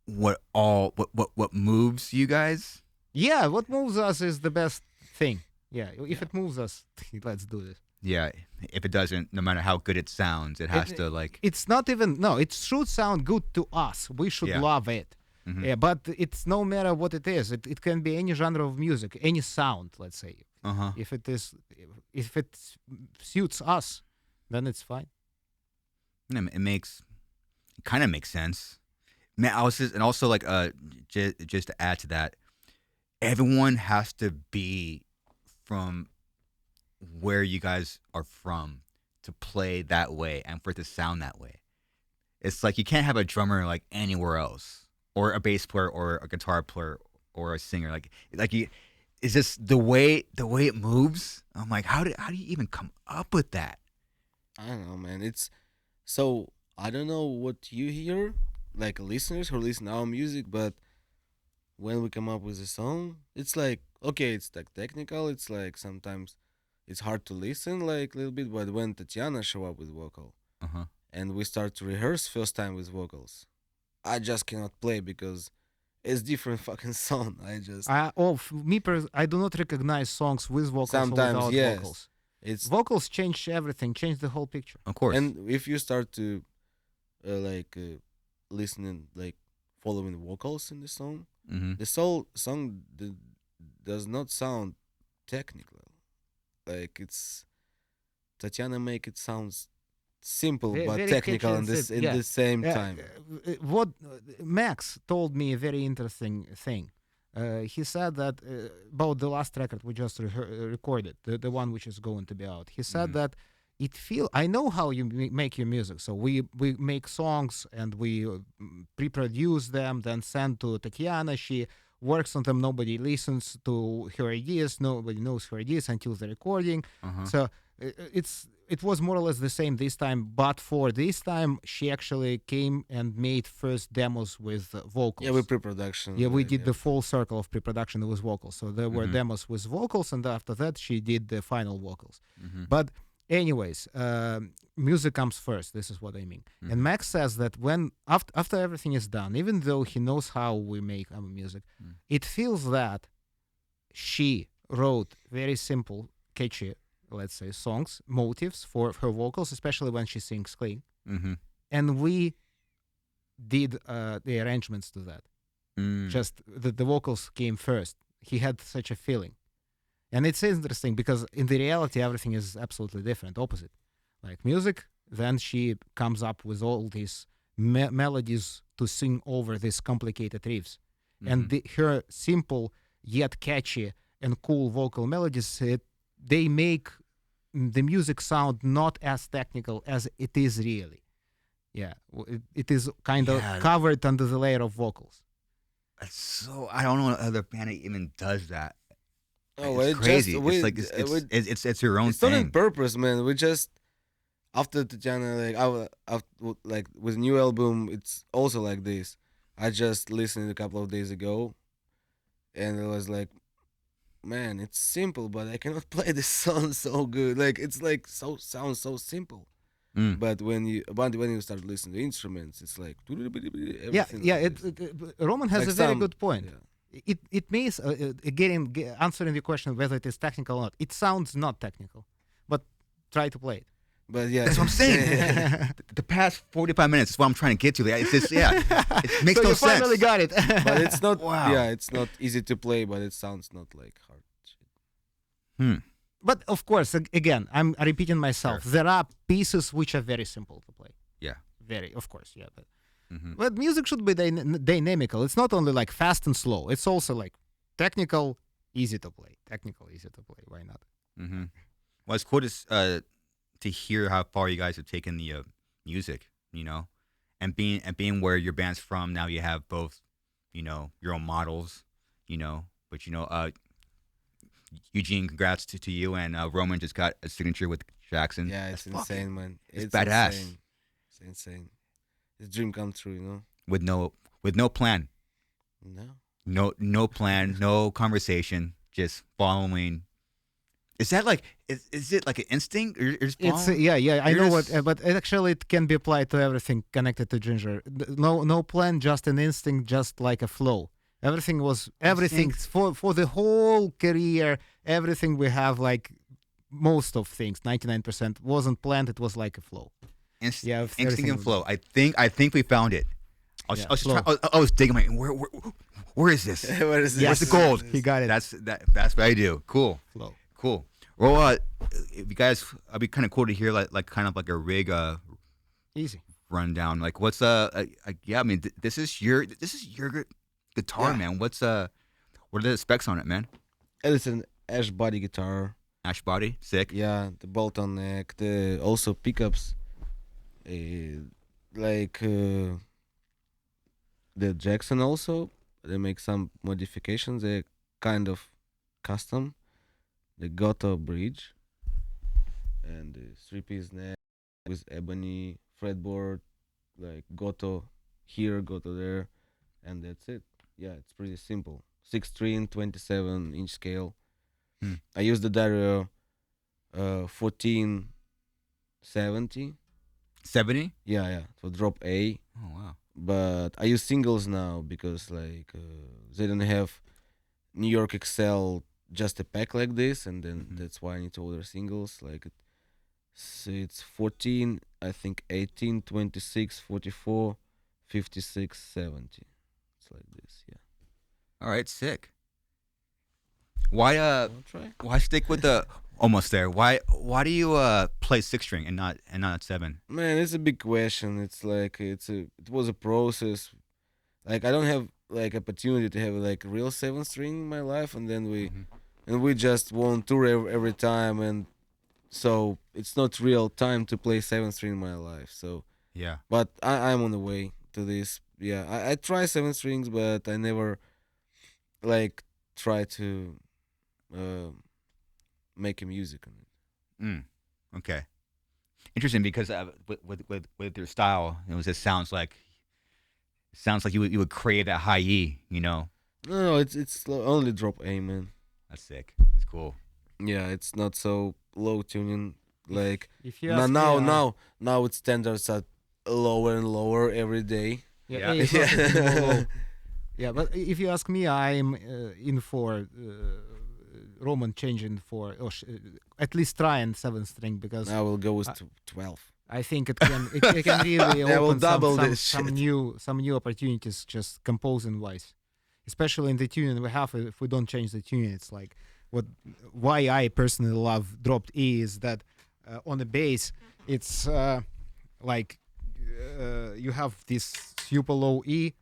what moves you guys. Yeah, what moves us is the best thing. Yeah, if Yeah. it moves us, let's do this. Yeah. If it doesn't, no matter how good it sounds, it has to like. It's not even no. It should sound good to us. We should Yeah. love it. Yeah, but it's no matter what it is. It can be any genre of music, any sound, let's say. If it suits us, then it's fine. Yeah, it kind of makes sense. Man, and also like just to add to that, everyone has to be from where you guys are from to play that way and for it to sound that way. It's like you can't have a drummer like anywhere else, or a bass player, or a guitar player, or a singer. It's just the way it moves. I'm like, how do you even come up with that? I don't know, man. It's so I don't know what you hear, like listeners who listen to our music, but when we come up with a song, it's like okay, it's like technical. It's like sometimes it's hard to listen, like a little bit. But when Tatiana show up with vocal, and we start to rehearse first time with vocals, I just cannot play because it's different fucking song. I do not recognize songs with vocals sometimes or without yes, vocals. it's Vocals change everything, change the whole picture. Of course. and if you start to listening, like following vocals in the song, the song does not sound technical. Like it's Tatiana make it sounds simple but Very technical catchy in this and in the same time. What Max told me a very interesting thing. He said that about the last record we just recorded, the one which is going to be out. He said that I know how you make your music. So we make songs and we pre-produce them, then send to Tatiana. She works on them. Nobody listens to her ideas. Nobody knows her ideas until the recording. So it was more or less the same this time, but for this time she actually came and made first demos with vocals. Yeah, with pre-production. Yeah, we did the full circle of pre-production with vocals. So there were demos with vocals, and after that she did the final vocals. But anyways, music comes first. This is what I mean. And Max says that when after everything is done, even though he knows how we make our music, it feels that she wrote very simple, catchy, let's say, songs, motives for her vocals, especially when she sings clean. And we did the arrangements to that. Just the vocals came first. He had such a feeling. And it's interesting because in the reality, everything is absolutely different, opposite. Like music, then she comes up with all these melodies to sing over these complicated riffs. And her simple yet catchy and cool vocal melodies, they make the music sound not as technical as it is really. Yeah, it is kind of covered under the layer of vocals. So I don't know what other band even does that. Oh, it's crazy. It's your own it's thing. It's not on purpose, man. We just after Tatiana, like with new album, it's also like this. I just listened a couple of days ago, and it was like, man, it's simple, but I cannot play this song so good. Like it's like sounds so simple. But when you start listening to instruments, it's like Roman has like a very good point. Yeah. It means again answering the question whether it is technical or not. It sounds not technical, but try to play it. But yeah, that's what I'm saying. The past 45 minutes is what I'm trying to get to. It's just it makes no sense. So you finally got it. But it's not. Wow. Yeah, it's not easy to play, but it sounds not like hard shit. But of course, again, I'm repeating myself. Sure. There are pieces which are very simple to play. Yeah. Very, of course, yeah. But music should be dynamical. It's not only like fast and slow. It's also like technical, easy to play. Technical, easy to play. Why not? Well, it's cool to hear how far you guys have taken the music, and being where your band's from. Now you have both, your own models, but Eugene, congrats to you, and Roman just got a signature with Jackson. Yeah, it's insane, man. It's badass. Insane. It's insane. It's a dream come true, With no plan. No plan, no conversation, just following. Is that like is it like an instinct? Or just I know what, but actually it can be applied to everything connected to Jinjer. No plan, just an instinct, just like a flow. Everything for the whole career. Everything we have, like most of things, 99% wasn't planned. It was like a flow. Instinct and flow. I think we found it. I was, I was digging. Like, where is this? What is Where's the gold? He got it. That's what I do. Cool. Flow. Cool. Well, if you guys, it'd be kind of cool to hear like kind of like a rig Easy. rundown. Like what's yeah, I mean this is your guitar, man. What are the specs on it, man? It's an ash body guitar. Ash body, sick. Yeah, the bolt-on neck. The also pickups. Like the Jackson also. They make some modifications. They're kind of custom. The Goto bridge and the 3-piece neck with ebony fretboard, like Goto here, Goto there, and that's it. Yeah, it's pretty simple. 6-string, 27-inch scale. I use the Dario 1470. 70? Yeah, for drop A. Oh wow. But I use singles now because like they don't have New York XL just a pack like this, and then that's why I need to order singles. Like it's 14, I think 18, 26, 44, 56, 70. It's like this, yeah. All right, sick. Why Wanna try? why stick with the almost there? Why do you play 6-string and not 7? Man, it's a big question. It's like it was a process. Like I don't have like opportunity to have like real 7-string in my life, and then we just won't tour every time, and so it's not real time to play 7-string in my life. So Yeah. but I'm on the way to this. Yeah, I try 7-strings, but I never like try to make a music on it. Okay. Interesting because with your style, it sounds like you would create that high E, you know. No, it's only drop A, man. That's sick. That's cool. Yeah, it's not so low tuning. Like If you ask me, now its standards are lower and lower every day. Yeah, Yeah. it's not low. Yeah, but if you ask me, I'm in for Roman changing for at least trying 7-string because I will go with 12. I think it can really I will open double some this shit. new opportunities just composing wise, especially in the tuning we have. If we don't change the tuning, it's like why I personally love dropped E is that on the bass it's like you have this super low E.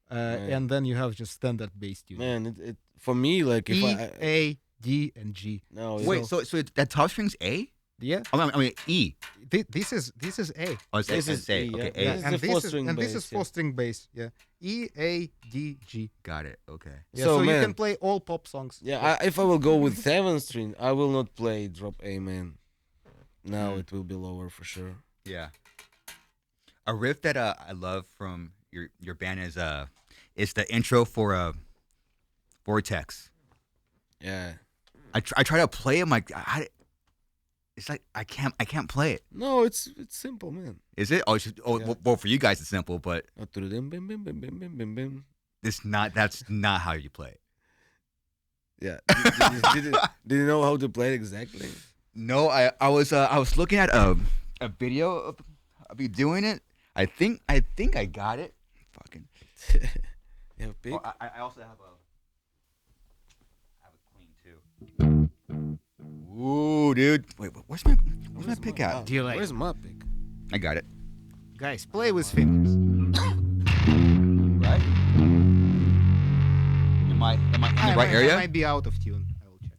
And then you have just standard bass tuning. Man, it for me like if E, I A, D, and G. no Wait, so that top string's A? Yeah, I mean E. this is A. Oh, it's This A. is It's A. E, Okay, yeah. A. This is a 4-string and this bass, is 4-string bass. Yeah, E, A, D, G. Got it. Okay. Yeah, So, so you man, can play all pop songs. yeah, if I will go with 7-string, I will not play drop A, man. Now it will be lower for sure. Yeah. A riff that I love from your band is the intro for Vortex. Yeah. I try to play it. It's like I can't play it. No, it's simple, man. Is it? Oh, Yeah. well, for you guys it's simple, but Yeah. that's not how you play it. Did you know how to play it exactly? No, I was looking at a video of you doing it. I think I got it. Fucking. You have a pick? Oh, I also have a clean too. Ooh, dude. Wait, where's my pick at? Do you like? Where's my pick? I got it. Guys, play with fingers. Right? Am I in the right I area? might be out of tune. I will check.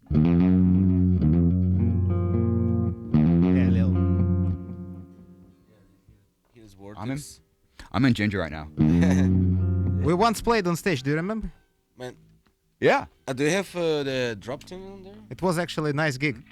Yeah, a little. Here's Vortex. I'm in Jinjer right now. We once played on stage. Do you remember? Man, Yeah. do you have the drop tune on there? It was actually a nice gig.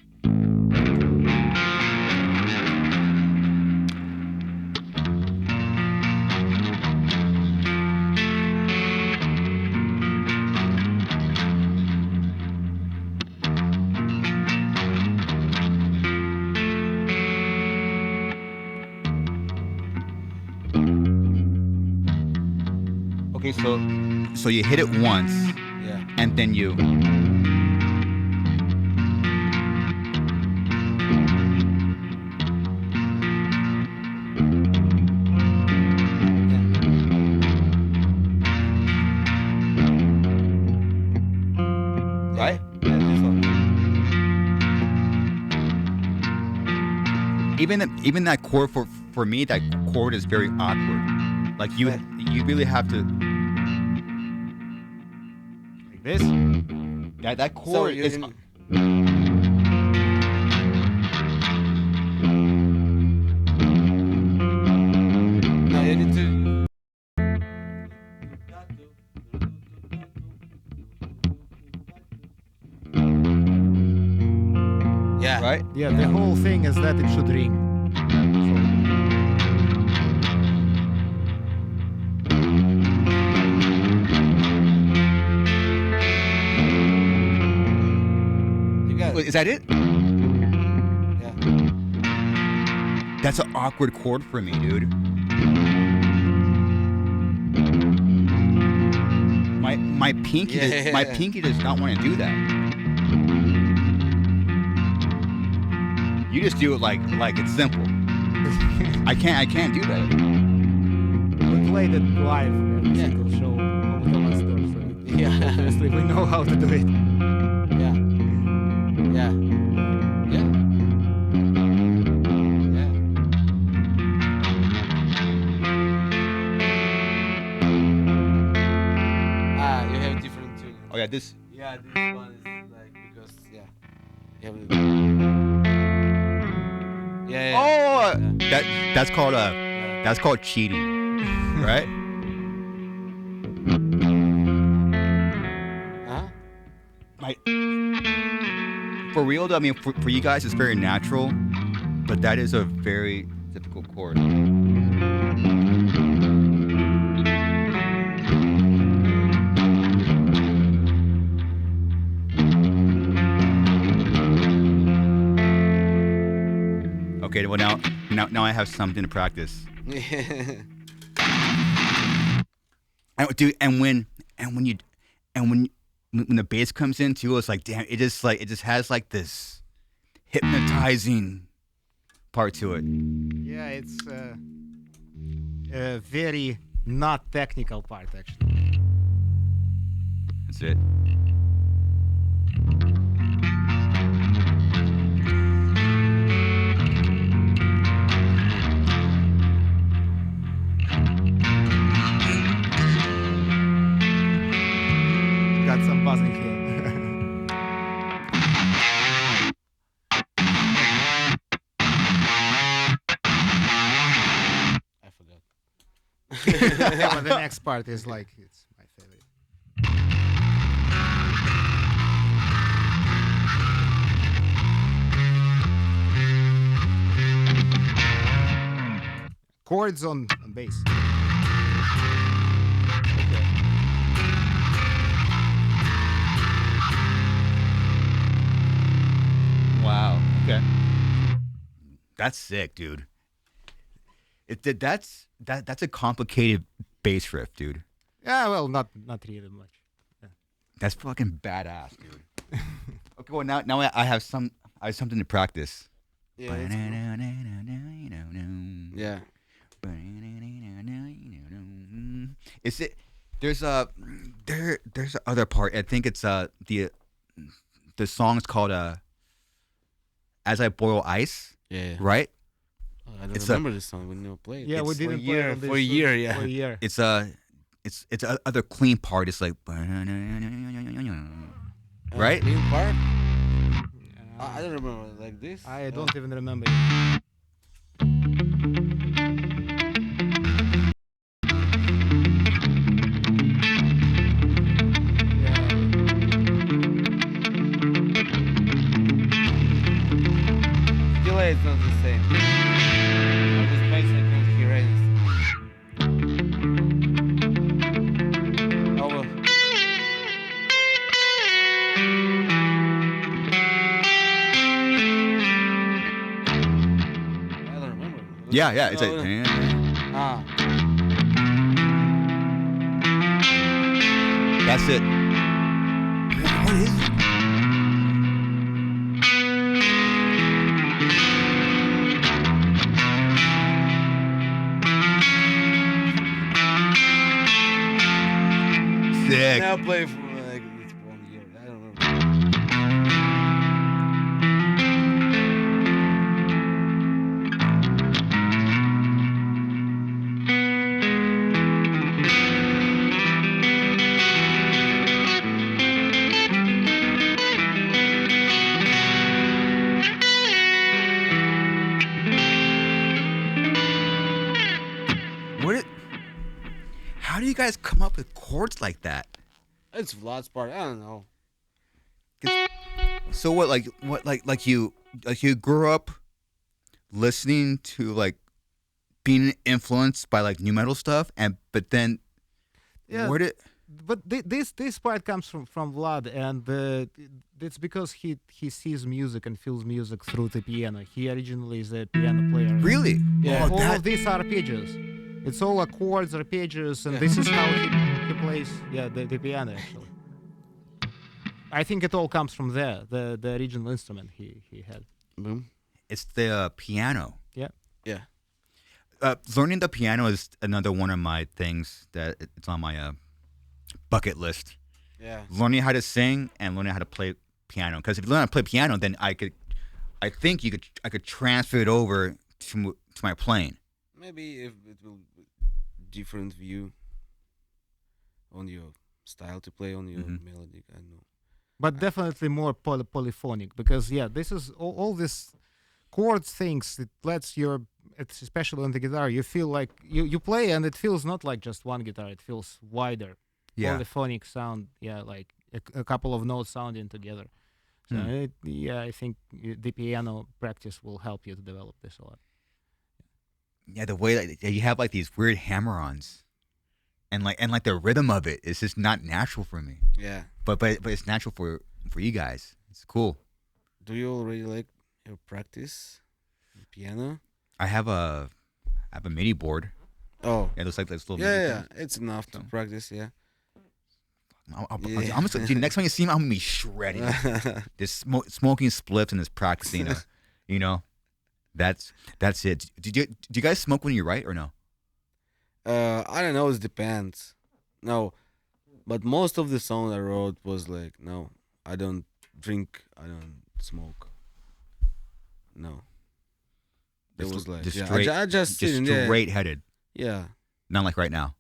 Okay, so you hit it once, Yeah. and then you. even that chord for me, that chord is very awkward. Like you really have to Like this. that chord is. You need to. Yeah. Right? Yeah, the whole thing is that it should ring. You got Wait, it. is that it? Yeah. That's an awkward chord for me, dude. My pinky my pinky does not want to do that. You just do it like it's simple. I can't do that. We played it live every single show over the last tour, so Yeah. obviously we know how to do it. Yeah. Yeah. Yeah. Yeah. You have different tunes. Oh yeah, this. Yeah, this one is like because you have the. Yeah. Oh, Yeah. that's called Yeah. that's called cheating, right? Huh? For real though, I mean, for you guys, it's very natural, but that is a very difficult chord. Okay, well now I have something to practice. Dude, and when the bass comes in too, it's like damn, it just has like this hypnotizing part to it. Yeah, it's a very not technical part actually. That's it. Got some buzzing here. I forgot. Yeah, but the next part is like it's my favorite. Chords on bass. Wow. Okay. That's sick, dude. That's a complicated bass riff, dude. Yeah, well, not really much. That's fucking badass, dude. Okay, well now I have something to practice. Yeah. It's cool. Yeah. Is it? There's a other part. I think it's the song's called "As I Boil Ice," Yeah. right? Oh, I don't It's remember this song. We never played. Yeah, we It's didn't for play a year. on this For a year, yeah. For a year. It's a other clean part. It's like right. Clean part? I don't remember like this. I don't even remember. Delay is not the same. On this bass I can't hear anything. Oh well. I don't remember. Yeah. It's like. Ah. That's it. What is it? Sick. Now play for like it's 1 year. I don't remember. do you guys come up with chords like that? It's Vlad's part. I don't know. So like you grew up listening to like being influenced by like new metal stuff, but then Yeah. where did But this part comes from Vlad, and it's because he sees music and feels music through the piano. He originally is a piano player. really? Yeah, Oh, all that of these are arpeggios. It's all chords, arpeggios, and this is how he plays. Yeah, the piano actually. I think it all comes from there. The original instrument he had. Boom. it's the piano. Yeah. Yeah. Learning the piano is another one of my things that it's on my bucket list. Yeah. Learning how to sing and learning how to play piano. Because if you learn how to play piano, then I could transfer it over to my playing. Maybe if it will different view on your style to play on your melody. I know. But definitely more polyphonic, because this is all this chords things. It lets it's especially on the guitar, you feel like you play and it feels not like just one guitar. It feels wider. Yeah. Polyphonic sound. Yeah, like a couple of notes sounding together. So I think the piano practice will help you to develop this a lot. Yeah, the way that you have like these weird hammer-ons, and like the rhythm of it is just not natural for me. Yeah. But it's natural for you guys. It's cool. Do you already like your practice piano? I have a MIDI board. Oh. Yeah, looks like this little. Yeah, MIDI yeah. thing. It's enough to practice. Yeah. I'm dude, next time you see me, I'm gonna be shredding. Just smoking spliffs and just practicing. You know, that's it. Do you guys smoke when you write or no? I don't know. It depends. No, but most of the song I wrote was like, no, I don't drink, I don't smoke. No. It was like, just yeah, straight, I just sitting there. straight headed. Yeah. Not like right now.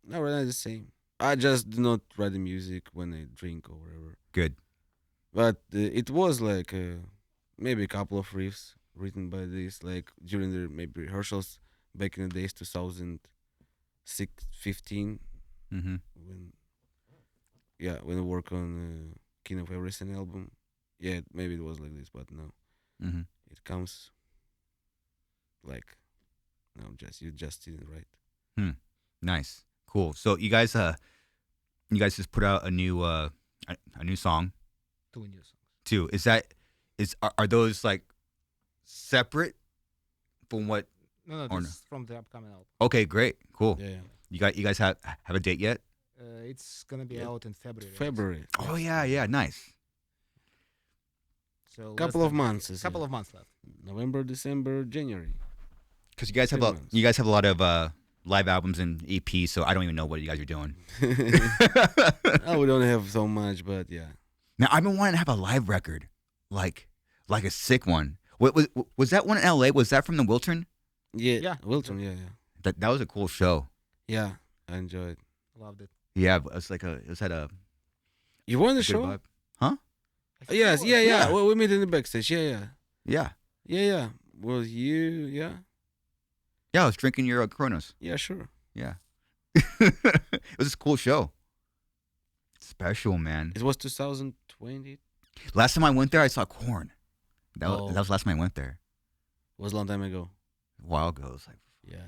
No, right now the same. I just do not write the music when I drink or whatever. Good. But it was like maybe a couple of riffs written by this, like during the maybe rehearsals back in the days, 2015, Mm-hmm. when I work on King of Everything album. Yeah, maybe it was like this, but no, Mm-hmm. it comes like no, you just didn't write. Nice. Cool. So you guys just put out a new song 2 new songs. too. Are those like separate from what? No, Or this is from the upcoming album. Okay, great. Cool. Yeah, You guys have a date yet? It's gonna be out in February. February. Oh yeah, nice. So Couple of months. Couple of months left. November, December, January. Because you guys have 3 months. a lot of live albums and EPs, so I don't even know what you guys are doing. Oh, we don't have so much, but yeah. Now I've been wanting to have a live record, like a sick one. Was that one in LA? Was that from the Wiltern? Yeah. Yeah. Wilton, yeah. That was a cool show. Yeah, I enjoyed. Loved it. Yeah, it was like it had a You were in the good show? vibe. Huh? I think Yes, it was. yeah. Yeah. Well, we met in the backstage. Yeah. Yeah. Was you? Yeah. Yeah, I was drinking your Coronas. Yeah, sure. Yeah. It was a cool show. Special, man. It was 2020. Last time I went there, I saw Korn. That Oh. was the last time I went there. Was a long time ago. A while ago. It was like, Yeah.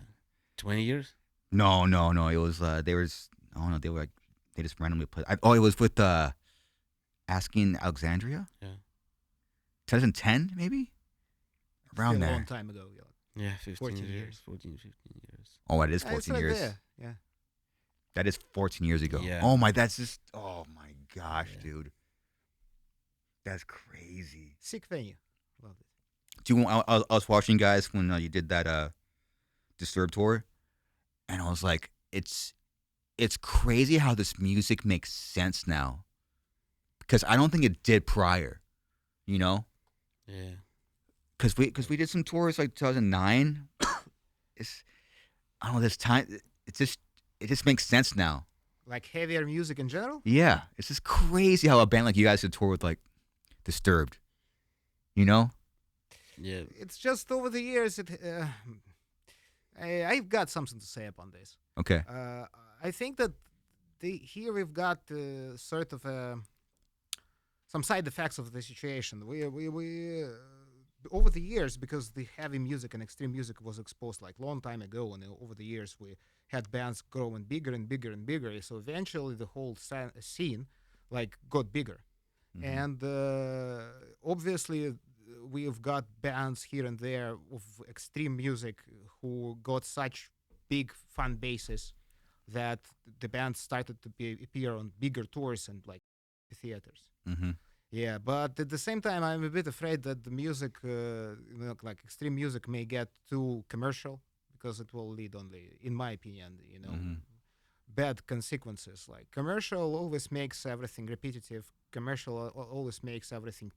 20 years? no. It was they were like they just randomly put. It was with Asking Alexandria. Yeah. 2010 maybe. Around Still a there. long time ago. Yeah. Yeah, 15 14 years. years. 14, 15 years. Oh, it is It's 14 right years. there. Yeah. That is 14 years ago. Yeah. Oh my my gosh, Yeah. dude. That's crazy. Sick venue. Loved it. I was watching you guys when you did that Disturbed tour, and I was like, it's crazy how this music makes sense now, because I don't think it did prior, you know, Yeah. because we did some tours like 2009. I don't know, this time it just makes sense now. Like heavier music in general. Yeah, it's just crazy how a band like you guys could tour with like Disturbed, you know. Yeah. It's just over the years. I've got something to say upon this. Okay. I think that here we've got sort of some side effects of the situation. We over the years, because the heavy music and extreme music was exposed like long time ago, and over the years we had bands growing bigger and bigger and bigger. So eventually the whole scene like got bigger, and obviously we've got bands here and there of extreme music who got such big fan bases that the band started to appear on bigger tours and like theaters. Mm-hmm. Yeah, but at the same time, I'm a bit afraid that the music, like extreme music, may get too commercial because it will lead only, in my opinion, bad consequences. Like commercial always makes everything repetitive. Commercial always makes everything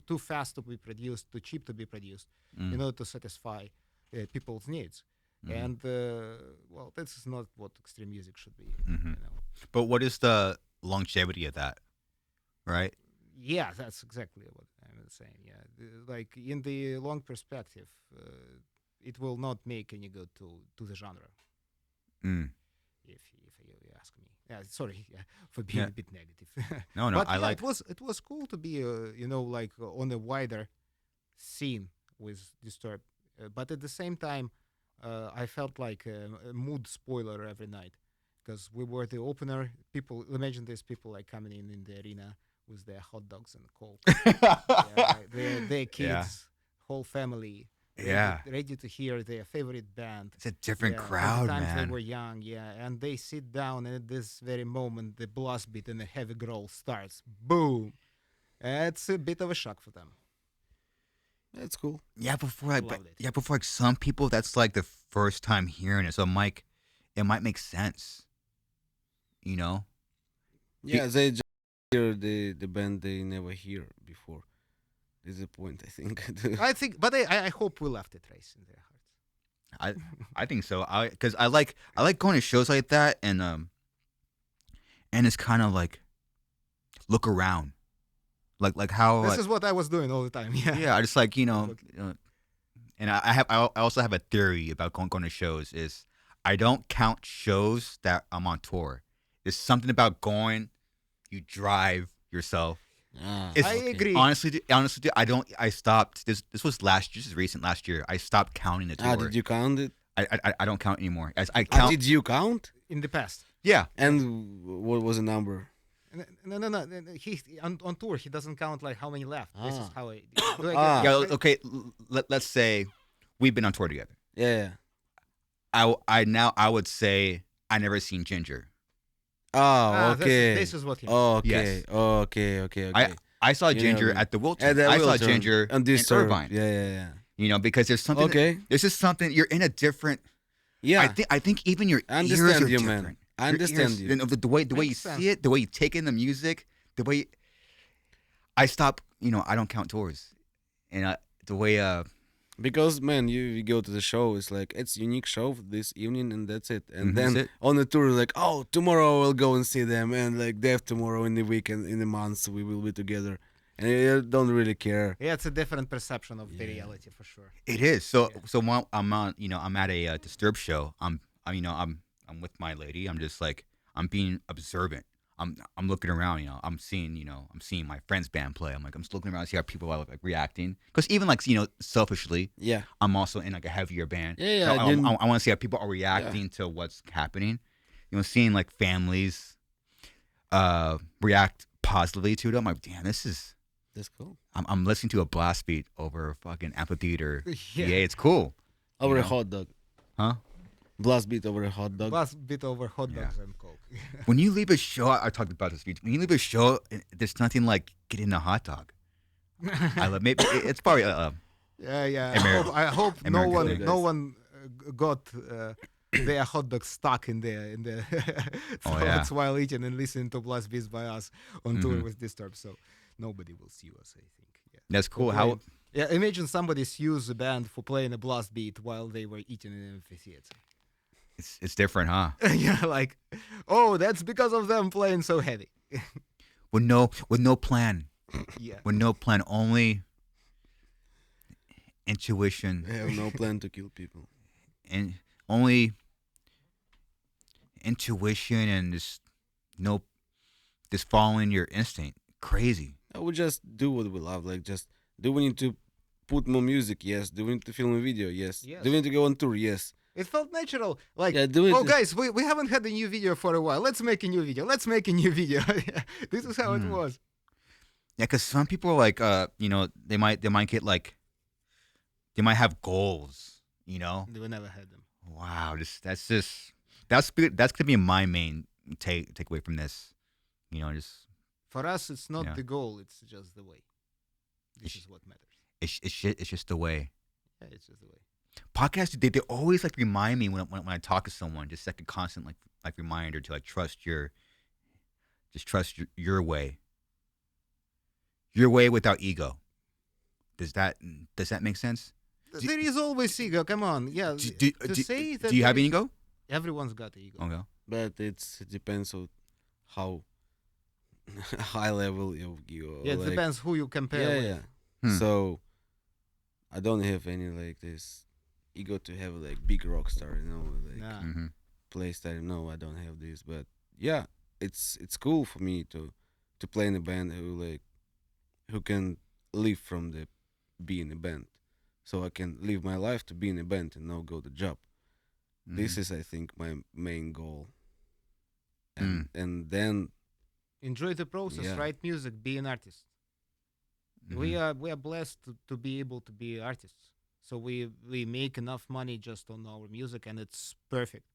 too fast to be produced, too cheap to be produced, in order to satisfy people's needs. And well, this is not what extreme music should be. But what is the longevity of that, right? Yeah, that's exactly what I'm saying. Yeah, like in the long perspective, it will not make any good to the genre. If you ask me. Yeah, sorry for being a bit negative. No, but I like. It was cool to be like on a wider scene with Disturbed, but at the same time, I felt like a mood spoiler every night because we were the opener. People imagine these people like coming in the arena with their hot dogs and coke. Their kids, whole family. Ready to hear their favorite band. It's a different crowd, at the times man. they were young, and they sit down, and at this very moment, the blast beat and the heavy growl starts. Boom! It's a bit of a shock for them. That's cool. Yeah, before like some people, that's like the first time hearing it. So Mike, it might make sense. You know? Yeah, they just hear the band they never hear before. Is the point, I think. But I hope we left a trace in their hearts. I think so. Because I like going to shows like that, and it's kind of like look around, like how this is what I was doing all the time. Yeah. I just like and I also have a theory about going to shows. Is I don't count shows that I'm on tour. There's something about going, you drive yourself. I agree. Honestly, dude, I stopped. This was last. This is recent. Last year, I stopped counting the tour. Did you count it? I don't count anymore. As I count. Did you count in the past? Yeah. And what was the number? No. He on tour. He doesn't count like how many left. This is how I. Yeah. Okay. Let's say we've been on tour together. Yeah. I would say I never seen Jinjer. Oh, okay. This is what he. Okay. Yes. Okay. I saw Jinjer at the Wiltern. I saw Jinjer in Irvine. Yeah. You know, because there's something. Okay. There's just something. You're in a different. Yeah. I think even your I ears understand are you, different. man. I understand you. And the way you see it, the way you take in the music, the way. I stop. I don't count tours, and the way. Because man, you go to the show, it's like it's unique show this evening and that's it. And then on the tour, like tomorrow we'll go and see them, and like day after tomorrow in the weekend in the months we will be together, and you don't really care. Yeah, it's a different perception of the reality for sure. It is. So while I'm on, I'm at a Disturbed show. I'm with my lady. I'm just like I'm being observant. I'm looking around, I'm seeing my friend's band play. I'm just looking around to see how people are like reacting. Because even like, selfishly, I'm also in like a heavier band. Yeah. So I want to see how people are reacting to what's happening. Seeing like families react positively to it. I'm like, damn, that's cool. I'm listening to a blast beat over a fucking amphitheater. Yeah, it's cool. Over a hot dog. Huh? Blast beat over a hot dog. Blast beat over hot dogs and coke. When you leave a show, I talked about this. When you leave a show, there's nothing like getting a hot dog. Maybe it's probably Yeah. I hope no one got their hot dog stuck in the throats while eating and listening to blast beats by us on tour with Disturbed. So nobody will sue us, I think. Yeah. That's cool. Imagine somebody sues a band for playing a blast beat while they were eating in an amphitheater. It's different, huh? Yeah, like, that's because of them playing so heavy. with no plan. Yeah. With no plan, only intuition. They have no plan to kill people. And only intuition and just following your instinct. Crazy. I would just do what we love. Like, just do we need to put more music? Yes. Do we need to film a video? Yes. Yes. Do we need to go on tour? Yes. It felt natural. Like, Yeah, do it. oh, guys, we haven't had a new video for a while. Let's make a new video. Let's make a new video. This is how it was. Yeah, because some people are like, they might get like, they might have goals. We never had them. Wow, that's gonna be my main takeaway from this. Just For us, it's not Yeah. the goal. It's just the way. This is what matters. it's just the way. Yeah, it's just the way. Podcasts, they always like remind me when I talk to someone, just like a constant like reminder to like trust your way. Your way without ego. Does that make sense? There is always ego. Come on. Yeah. Say that Do you have there an is- ego? Everyone's got ego. Okay. But it depends on how high level you. Yeah, it like, depends who you compare Yeah, with. yeah. Hmm. So I don't have any like this ego to have like big rock star, like Nah. Mm-hmm. play star. No, I don't have this. But yeah, it's cool for me to play in a band who can live from the be in a band, so I can live my life to be in a band and not go to job. This is, I think, my main goal. And then Enjoy the process. Yeah. Write music. Be an artist. We are blessed to be able to be artists. So we make enough money just on our music, and it's perfect.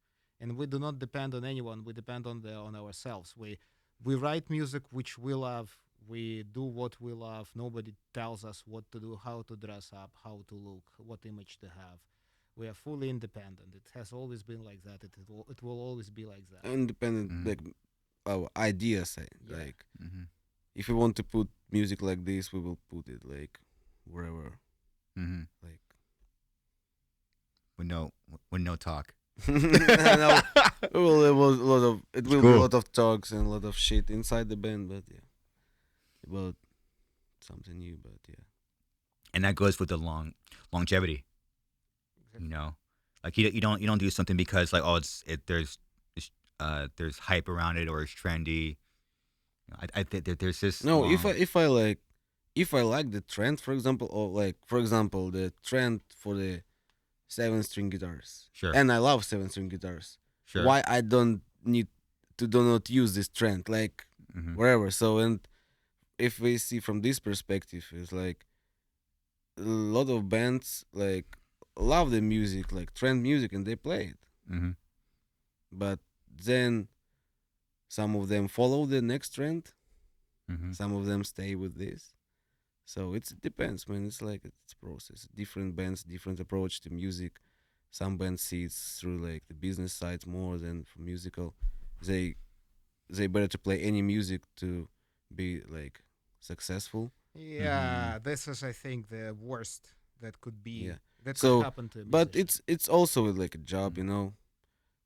And we do not depend on anyone. We depend on ourselves. We write music which we love. We do what we love. Nobody tells us what to do, how to dress up, how to look, what image to have. We are fully independent. It has always been like that. It will always be like that. independent, like our ideas, Yeah. like if we want to put music like this, we will put it like wherever, like. With no talk. No, well, it will be cool. a lot of talks and a lot of shit inside the band, but yeah, about something new, but yeah. And that goes with the longevity. Like you don't do something because like there's hype around it or it's trendy. I think that there's this. No, if I like the trend, for example, or like for example the trend for the 7-string guitars, Sure. and I love 7-string guitars. Sure. Why I don't need to do not use this trend, like wherever. So, and if we see from this perspective, it's like a lot of bands like love the music, like trend music, and they play it. But then some of them follow the next trend, some of them stay with this. So it depends, man. It's like it's a process. Different bands, different approach to music. Some bands see it through like the business side more than for musical. They better to play any music to be like successful. Yeah, this is, I think, the worst that could be. Yeah. That So, could happen to a but musician. it's also like a job,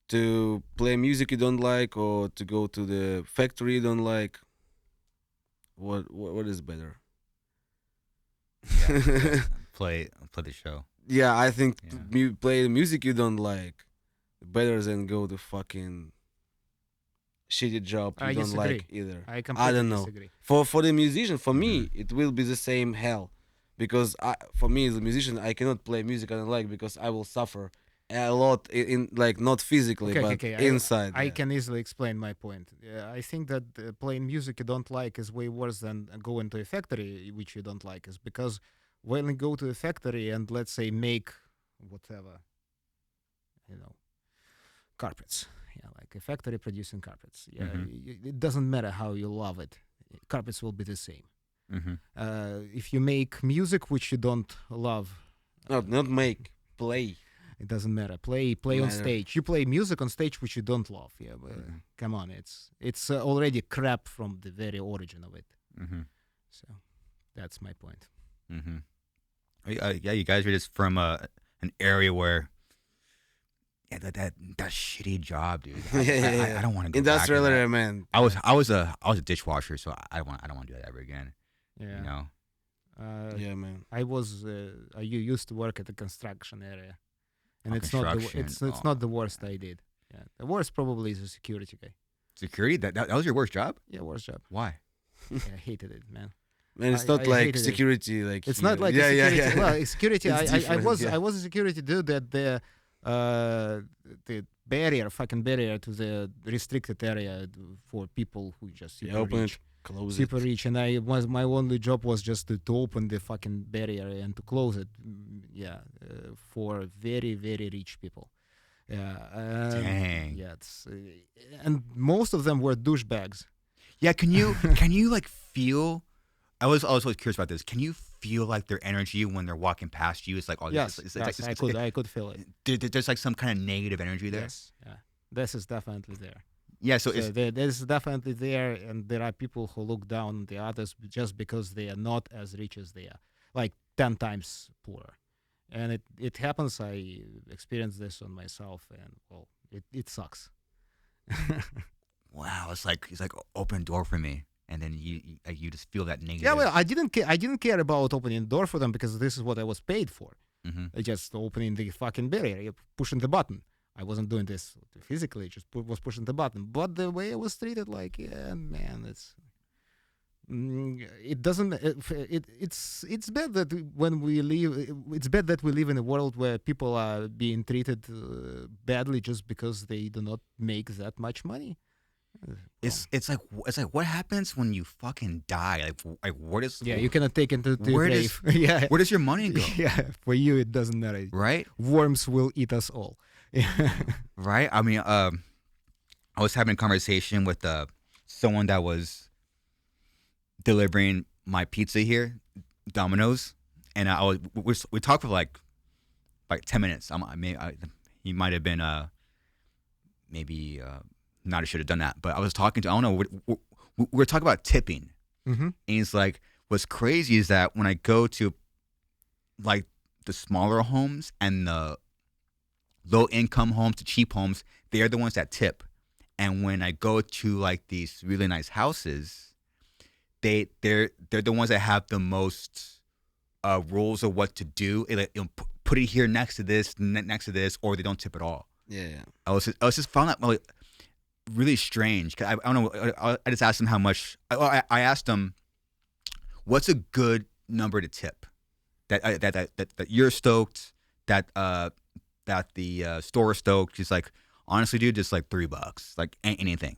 to play music you don't like or to go to the factory you don't like. What is better? Yeah, play the show. Yeah, I think Yeah. play the music you don't like better than go to fucking shitty job you I don't disagree. like either. I completely don't know. disagree. For the musician, for me, it will be the same hell, because for me as a musician, I cannot play music I don't like because I will suffer a lot in like not physically but inside. I yeah. can easily explain my point. I think that playing music you don't like is way worse than going to a factory which you don't like. Is because when you go to a factory and let's say make whatever, carpets. Yeah, like a factory producing carpets. Yeah, it doesn't matter how you love it. Carpets will be the same. If you make music which you don't love, Not make, play. it doesn't matter. Play on Matter. stage. You play music on stage which you don't love. Yeah, but come on, it's already crap from the very origin of it. So that's my point. Yeah, you guys are just from an area where that shitty job, dude. I don't want to go Industrial back to that. area, man. I was a dishwasher, so I don't want to do that ever again. Yeah. Yeah, man. I used to work at the construction area, and Oh, it's not construction. it's not the worst I did. Yeah, the worst probably is a security guy. Security? That was your worst job? Yeah, worst job. Why? Yeah, I hated it, man. Man, it's I not like hated it. security. Like It's here. not like yeah, a security. yeah, yeah. Well, security. It's I different, was yeah. I was a security dude at the fucking barrier to the restricted area for people who just super Open rich, it, close super it. rich, and my only job was just to open the fucking barrier and to close it. For very very rich people. Yeah. Dang. Yeah. And most of them were douchebags. Yeah, can you like feel? I was always curious about this. Can you feel like their energy when they're walking past you? It's like, oh, Yes, I could feel it. There's like some kind of negative energy there. Yes, yeah, this is definitely there. Yeah, so This is definitely there, and there are people who look down on the others just because they are not as rich as they are, like 10 times poorer. And it happens. I experienced this on myself, and well, it sucks. wow, it's like open door for me, and then you just feel that negative. Yeah, well, I didn't care about opening the door for them because this is what I was paid for. Mm-hmm. Just opening the fucking barrier, pushing the button. I wasn't doing this physically; just was pushing the button. But the way I was treated, like, yeah, man, it doesn't. It's bad that when we live. It's bad that we live in a world where people are being treated badly just because they do not make that much money. It's like what happens when you fucking die? Like where does You cannot take into the where grave. does Yeah, where does your money go? yeah. For you, it doesn't matter. Right? Worms will eat us all. Right? I mean, I was having a conversation with someone that was delivering my pizza here, Domino's, and we talked for like 10 minutes. He might have been maybe not. I should have done that, but I was talking to. I don't know. We're talking about tipping, Mm-hmm. and he's like, "What's crazy is that when I go to like the smaller homes and the low income homes, the cheap homes, they're the ones that tip. And when I go to like these really nice houses, they're the ones that have the most rules of what to do. Put it here next to this, or they don't tip at all. Yeah. I was just found that like, really strange. 'Cause I don't know. I just asked him how much. I asked him, what's a good number to tip? That you're stoked. That the store is stoked. He's like, honestly, dude, just like $3, like anything,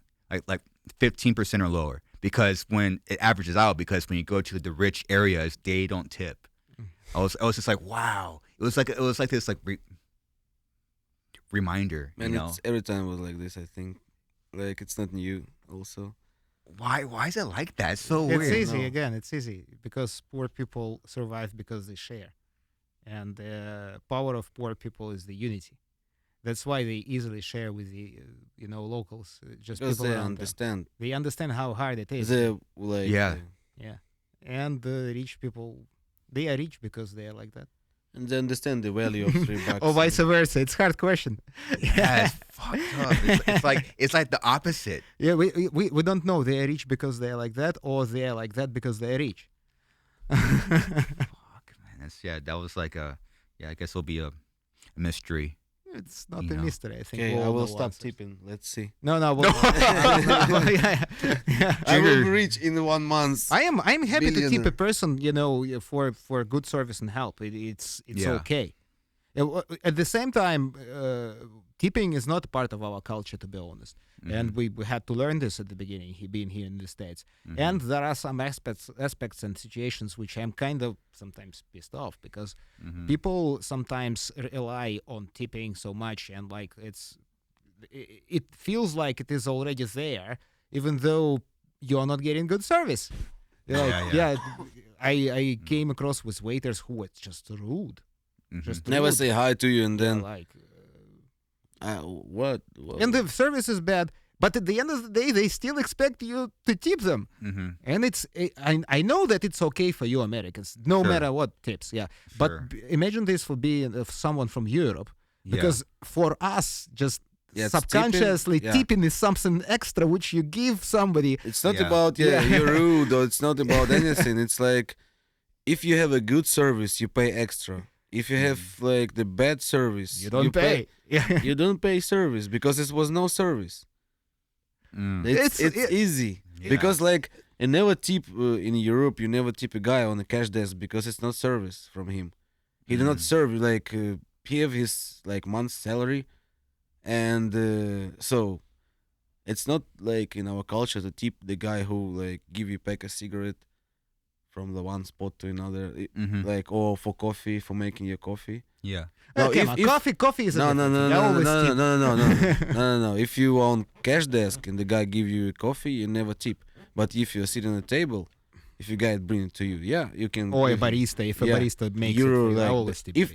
like 15% or lower. Because when it averages out, because when you go to the rich areas, they don't tip. I was just like, wow. It was like this like reminder. Man, you know, it's, every time it was like this. I think, like, it's not new. Also, why is it like that? It's so It's weird. easy. No. Again, it's easy because poor people survive because they share, and the power of poor people is the unity. That's why they easily share with the locals. Just because people they around them. understand. They understand how hard it is. They like Yeah. Yeah, and the rich people, they are rich because they are like that. and they understand the value of $3. Or vice versa. It's a hard question. Yeah, it's fucked up. It's like the opposite. Yeah, we don't know they are rich because they are like that, or they are like that because they are rich. Fuck, man. That was like I guess it'll be a mystery. It's not You a know. mystery. I think. Okay, we'll I will know stop answers. tipping. Let's see. No. Yeah. I will Jinjer. be rich in 1 month. I'm happy to tip a Billionaire. person, for good service and help. It's Yeah. okay. At the same time, tipping is not part of our culture, to be honest. And we had to learn this at the beginning, being here in the States. And there are some aspects and situations which I'm kind of sometimes pissed off because people sometimes rely on tipping so much, and like it feels like it is already there, even though you're not getting good service. Yeah. I came across with waiters who were just rude. Just Never rude. say hi to you, and Yeah, then like. what? And the service is bad, but at the end of the day, they still expect you to tip them. And I know that it's okay for you Americans, no Sure. matter what tips, yeah. Sure. But imagine this for being someone from Europe, because for us, just Yeah, it's subconsciously, tipping, yeah. tipping is something extra which you give somebody. It's not Yeah. about Yeah. you're rude, or it's not about anything. It's like if you have a good service, you pay extra. if you have like the bad service, You don't pay. Yeah. You don't pay service because it was no service. It's easy because like you never tip in Europe. You never tip a guy on the cash desk because it's not service from him. He did not serve like he have his like month's salary, and so it's not like in our culture to tip the guy who like give you pack a cigarette from the one spot to another, like or for coffee for making your coffee. Yeah. No, Okay, coffee is a different thing. I always tip. No. If you on cash desk and the guy give you a coffee, you never tip. But if you're sitting at the table, if you guy bring it to you, yeah, you can. Or a barista, if a barista makes You're it, I like, always tip. if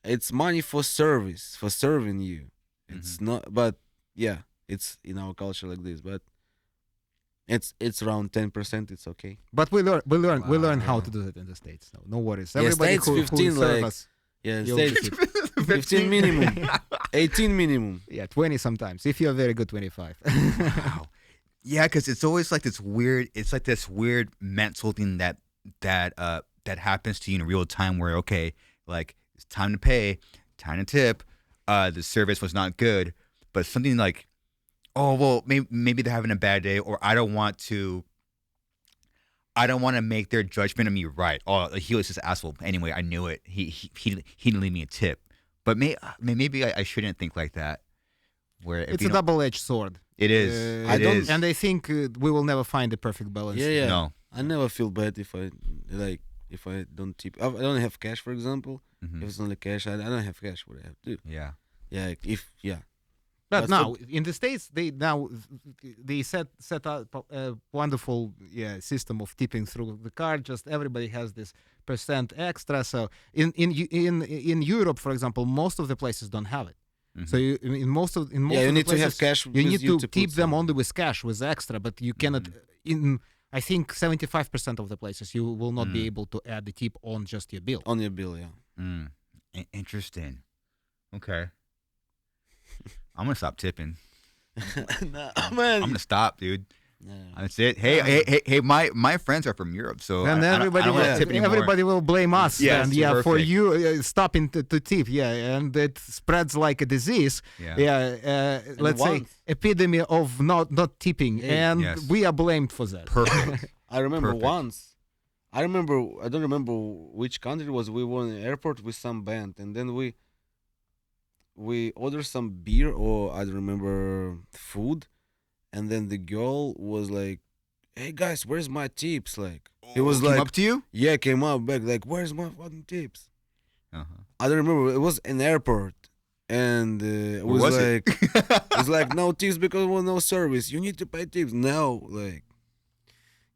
it's money for service, for serving you. It's not, but yeah, it's in our culture like this. But it's around 10%. It's okay. But we learn how to do it in the States. No worries. Everybody States who 15 serve like us, yeah, you'll States tip. 15 minimum, 18 minimum. Yeah, 20 sometimes. If you're very good, 25. Wow. Yeah, because it's always like this weird. It's like this weird mental thing that happens to you in real time. Where okay, like it's time to pay, time to tip. The service was not good, but something like, oh well, maybe they're having a bad day, or I don't want to make their judgment of me right. Oh, he was just an asshole. Anyway, I knew it. He didn't leave me a tip, but maybe I shouldn't think like that. Where It's a double-edged sword. It is. And I think we will never find the perfect balance. Yeah. No. I never feel bad if I don't tip. I don't have cash, for example. If it's only cash, I don't have cash. What I have to do? Yeah. Yeah. But now in the States, they set up a wonderful system of tipping through the card. Just everybody has this percent extra. So in Europe, for example, most of the places don't have it. So you need to have cash. You need to tip them some. only with cash, with extra. But you cannot. I think 75% of the places you will not be able to add the tip on just your bill. On your bill, yeah. Interesting. Okay. I'm gonna stop tipping. Nah, man. I'm gonna stop, dude. Yeah. That's it. Hey, my friends are from Europe, so And everybody will blame us. Yes, and for perfect. you stopping to tip, and it spreads like a disease. Let's say epidemic of not tipping, and we are blamed for that. Perfect. I remember Perfect. once. I don't remember which country it was. We were in the airport with some band, and then we ordered some beer or I don't remember food. And then the girl was like, "Hey guys, where's my tips?" Like it was came like up to you. Yeah, came up back like, "Where's my fucking tips?" Uh-huh. I don't remember. It was an airport, and it was was like it? it's like no tips because there was no service. You need to pay tips now, like.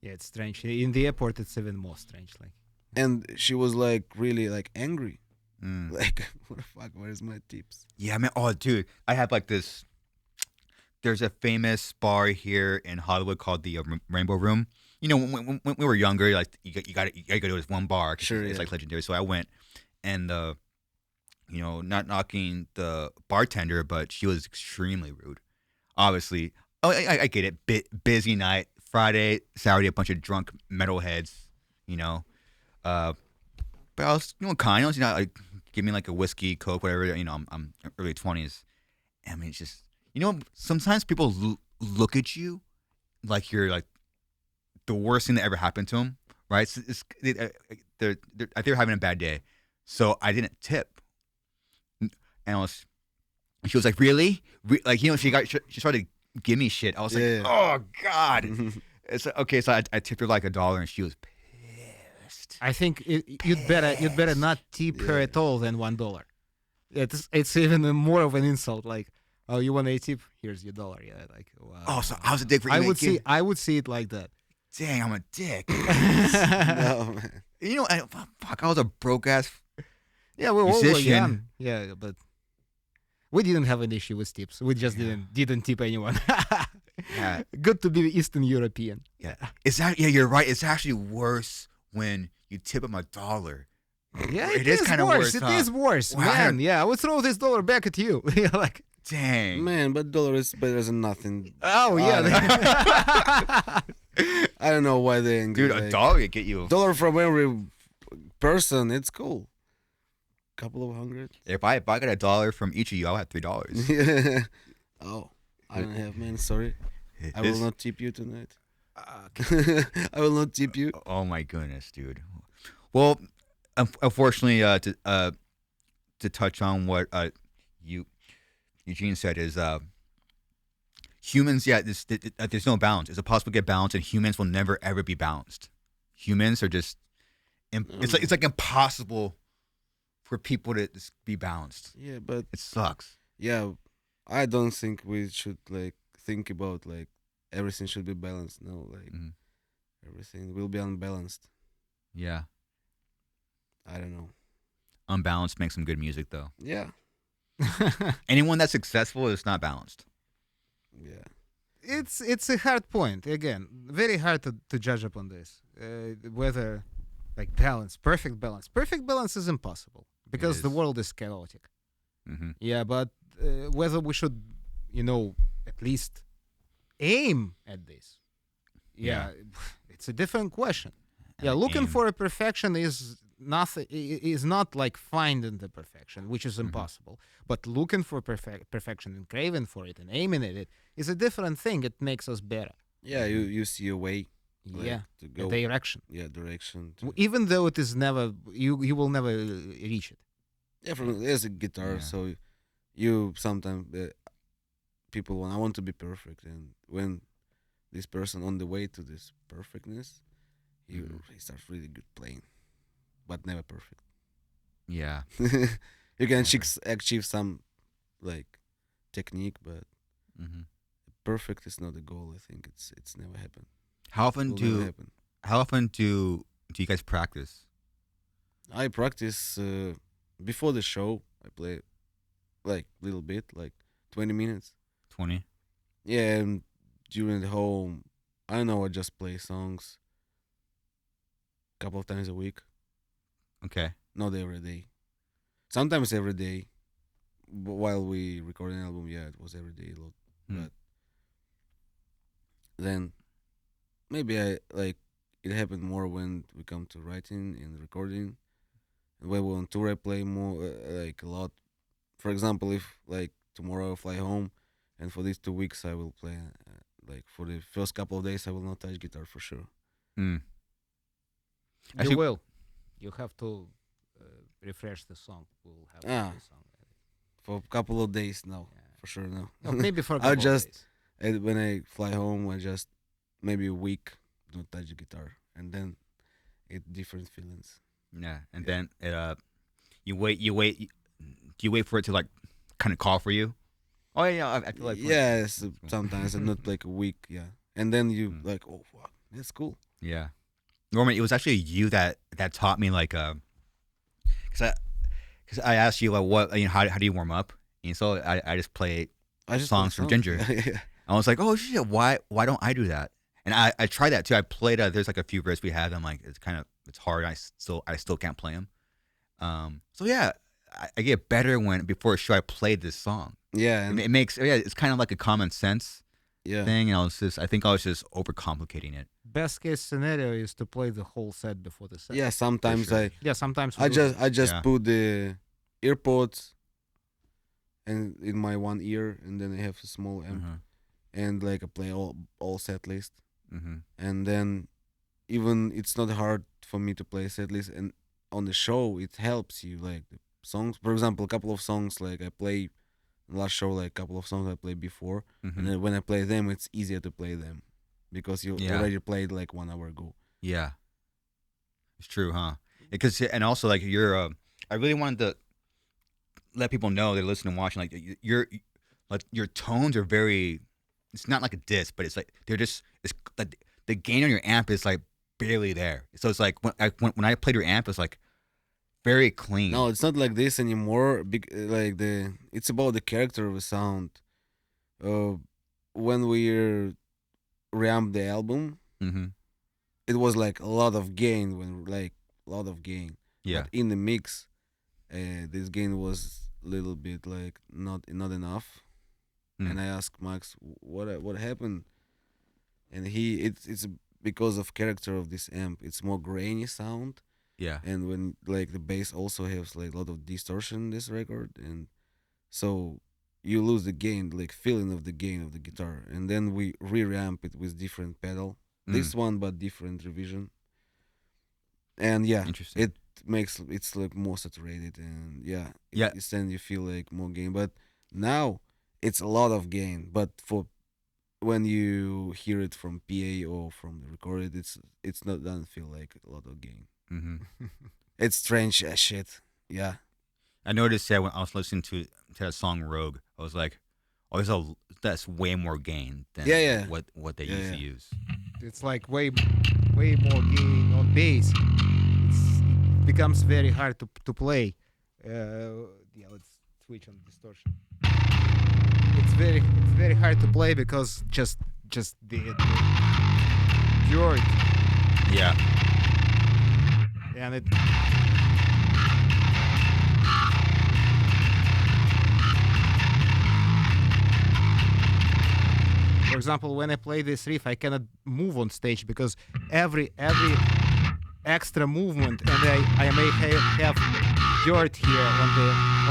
Yeah, it's strange. In the airport, it's even more strange. Like, And she was like really like angry, like what the fuck? Where's my tips? Yeah, man. Oh, dude, I have like this. There's a famous bar here in Hollywood called the Rainbow Room. You know, when we were younger, like you got to go to this one bar. Sure, it's yeah. like legendary. So I went, and not knocking the bartender, but she was extremely rude. Obviously, I get it. Busy night, Friday, Saturday, a bunch of drunk metalheads. But I was kind. Like give me like a whiskey, Coke, whatever. I'm early 20s. I mean, it's just. Sometimes people look at you like you're like the worst thing that ever happened to them, right? So they're having a bad day, so I didn't tip. And she was like, "Really?" She started to give me shit. I was like, "Oh God!" It's like, okay, so I tipped her like $1, and she was pissed. I think you'd better not tip her at all than $1. It's even more of an insult. Like. Oh, you want a tip? Here's your $1. Yeah, like wow. Oh, so I was a dick for you. I would see it like that. Dang, I'm a dick. No, man. Fuck, I was a broke ass. Yeah, we all were musician. young. Yeah, but we didn't have an issue with tips. We just didn't tip anyone. Yeah. Good to be Eastern European. Yeah, you're right. It's actually worse when you tip them $1. Yeah, it is kind of worse. It is worse, Wow. man. Yeah, I would throw this $1 back at you. Like. Dang. Man, but $1 is better than nothing. Oh yeah. I don't know why they angry. Dude, $1 could get you. $1 from every person, it's cool. Couple of hundred. If I got $1 from each of you, I'll have $3. Yeah. Oh, I don't have, man. Sorry. I will not tip you tonight. I will not tip you. Oh my goodness, dude. Well, unfortunately, to touch on what Eugene said is humans. Yeah, there's no balance. It's impossible to get balanced, and humans will never ever be balanced. Humans are just it's like impossible for people to just be balanced. Yeah, but It sucks. yeah, I don't think we should like think about like everything should be balanced. No, like everything will be unbalanced. Yeah, I don't know. unbalanced makes some good music though. Yeah, Anyone that's successful is not balanced. yeah. It's a hard point. Again, very hard to judge upon this. Whether like balance, perfect balance. Perfect balance is impossible because the is. world is chaotic. Hmm. Yeah, but whether we should, at least aim at this. Yeah, it's a different question. Yeah, looking aim. for a perfection is nothing. Is not like finding the perfection, which is impossible. But looking for perfection and craving for it and aiming at it is a different thing. It makes us better. Yeah, you see a way. Like, Yeah, to a go. direction. Yeah, direction. Even though it is never, you will never reach it. Yeah, from there's a guitar, Yeah. so you sometimes people want I want to be perfect, and when this person on the way to this perfectness, he starts really good playing, but never perfect. Yeah. You can achieve some like technique, but Hmm. perfect is not the goal. I think it's never happened. How often Will never do happen. you guys practice? I practice before the show. I play like little bit, like 20 minutes. 20. Yeah, and during the whole, I don't know, I just play songs a couple of times a week, Okay. not every day. Sometimes every day. While we record an album, yeah, it was every day a lot. Hmm. But then maybe I like it happened more when we come to writing and recording. And when we're on tour, I play more like a lot. For example, if like tomorrow I fly home, and for these 2 weeks I will play. Like for the first couple of days, I will not touch guitar for sure. Hmm. You Actually- will. You have to refresh the song. We'll have the song. For a couple of days, no, Yeah. for sure, no. No, maybe for a I'll couple just- of days. And when I fly home, I just maybe a week don't touch the guitar, and then it different feelings. Yeah. And Yeah. then you wait. Do you wait for it to like kind of call for you? Oh yeah. I feel like Yes, sometimes and not like a week, yeah. And then you Mm. like, oh fuck, that's cool. Yeah. Norman, it was actually you that taught me like because I asked you like what how do you warm up, and so I just play. I just Songs play from Jinjer. Yeah. I was like, oh shit, why don't I do that? And I tried that too. I played. There's like a few riffs we had. I'm like, it's hard. I still can't play them. So yeah, I get better when before a show I played this song. Yeah, and It makes it's kind of like a common sense yeah. thing. And I think I was just overcomplicating it. Best case scenario is to play the whole set before the set. Yeah, sometimes sure. Yeah, sometimes we I do just that. I just Yeah. put the earpods and in my one ear, and then I have a small amp, Uh-huh. and like I play all set list, Mm-hmm. and then even it's not hard for me to play set list, and on the show it helps you like the songs. For example, a couple of songs like I play last show, like a couple of songs I played before, Mm-hmm. and then when I play them, it's easier to play them because you Yeah. already played like 1 hour ago. Yeah, it's true, huh? Because and also like I really wanted to let people know they're listening and watching. Like your tones are very. It's not like a diss, but it's like they're just. It's like the gain on your amp is like barely there. So it's like when I played your amp, it's like very clean. No, it's not like this anymore. Like it's about the character of the sound. When we reamped the album, Mm-hmm. it was like a lot of gain. A lot of gain. Yeah. But in the mix, this gain was a little bit like not enough. Mm. And I asked Max what happened, and it's because of character of this amp. It's more grainy sound, Yeah. And when like the bass also has like a lot of distortion in this record, and so you lose the gain, like feeling of the gain of the guitar, and then we re-ramp it with different pedal, this one but different revision, and yeah, Interesting. it makes it's like more saturated, and yeah, Yeah. it's then you feel like more gain. But now it's a lot of gain, but for when you hear it from PA or from the recorded, it's not doesn't feel like a lot of gain. Mm-hmm. It's strange as shit. Yeah. I noticed that when I was listening to that song Rogue, I was like, oh, that's way more gain than Yeah. what they Yeah, used to yeah. use. It's like way more gain on bass. It becomes very hard to play. Yeah, let's switch on distortion. It's very hard to play because just the dirt, Yeah. and it. For example, when I play this riff, I cannot move on stage because every extra movement, and I may have dirt here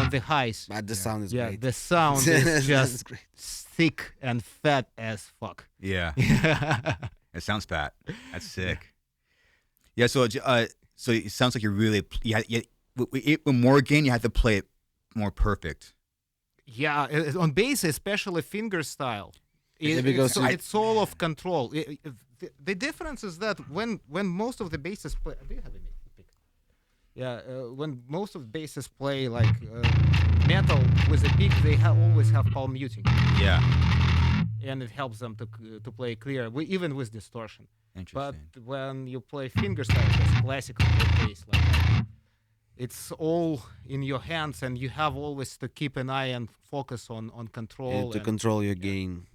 on the highs. But the sound is Yeah, great. the sound is just great. thick and fat as fuck. Yeah. It sounds fat. That's sick. Yeah. So so it sounds like you're really with more gain, you have to play it more perfect. Yeah, on bass, especially finger style. Yeah, because It's all of control. The difference is that when most of the basses play, do you have a pick? Yeah, when most of the basses play like metal with a pick, they always have palm muting, Yeah. and it helps them to play clear, even with distortion. But Interesting. when you play fingerstyle, that's classical bass, like it's all in your hands, and you have always to keep an eye and focus on control. Yeah, to and control your gain.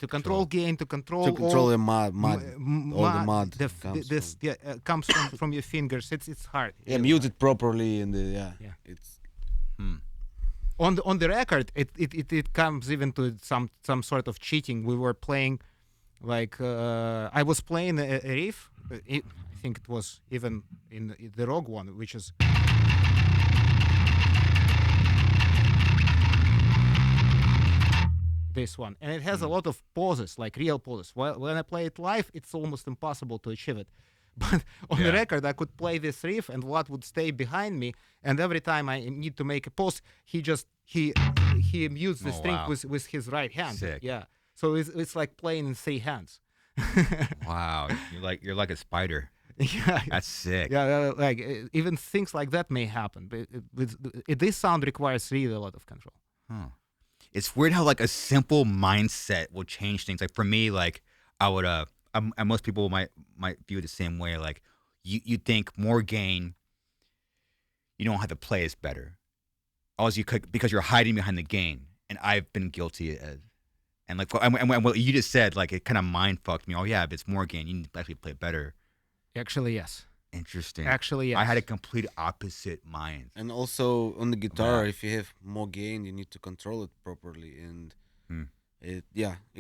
to control gain, to control The mud, all the mud comes from your fingers. It's hard. Yeah, mute it properly, and Yeah. it's On the record, it comes even to some sort of cheating. We were playing, like I was playing a riff. I think it was even in the Rogue one, which is. This one, and it has a lot of pauses, like real pauses. Well, when I play it live, it's almost impossible to achieve it. But on the record, I could play this riff, and Vlad would stay behind me. And every time I need to make a pause, he mutes the string with his right hand. Sick. Yeah, so it's like playing in three hands. Wow, you're like a spider. Yeah, That's sick. yeah. Like even things like that may happen, but this sound requires really a lot of control. Huh. It's weird how like a simple mindset will change things. Like for me, like I would and most people might view it the same way. Like you think more gain, you don't have to play as better. All you could because you're hiding behind the gain, and I've been guilty of. And like and what you just said, like it kind of mind fucked me. Oh yeah, if it's more gain, you need to actually play better. Actually, yes. Interesting. Actually, yes. I had a complete opposite mind. and also on the guitar, if you have more gain, you need to control it properly, and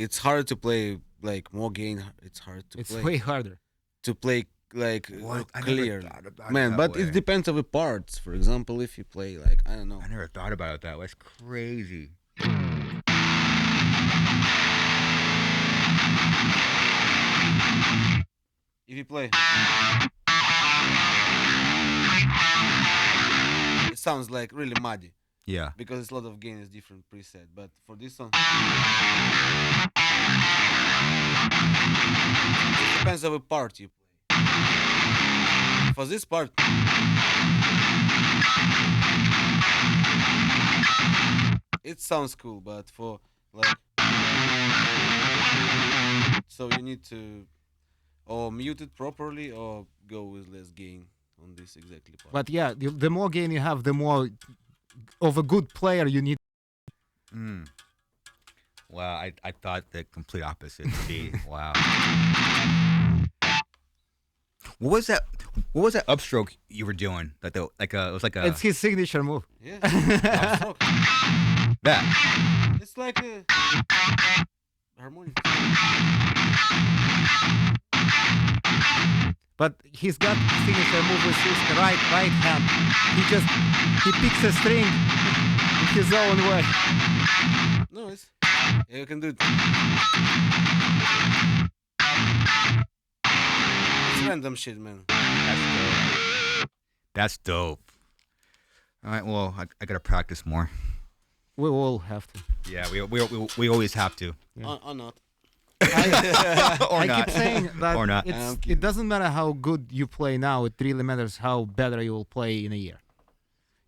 it's hard to play like more gain. It's hard to It's play. way harder. To play like I clear, never thought about man. it But that it way. depends on the parts. For example, if you play like I don't know, I never thought about it that way. It's crazy. if you play, it sounds like really muddy Yeah. because it's a lot of gain is different preset. But for this one, it depends on the part you play. For this part, it sounds cool, but for like, so you need to or mute it properly or go with less gain on this exactly part. But yeah, the more gain you have, the more of a good player you need. Mm. Wow, I thought the complete opposite would be wow. What was that? What was that upstroke you were doing? Like it was like a It's his signature move. Yeah, upstroke. that. It's like a harmonic. But he's got signature move with his right hand. He picks a string in his own way. Nice. Yeah, you can do it. It's random shit, man. That's dope. All right, well, I gotta practice more. We all have to. Yeah, we always have to. Yeah. Or not. Or I not. keep saying that Or not. it doesn't matter how good you play now. It really matters how better you will play in a year.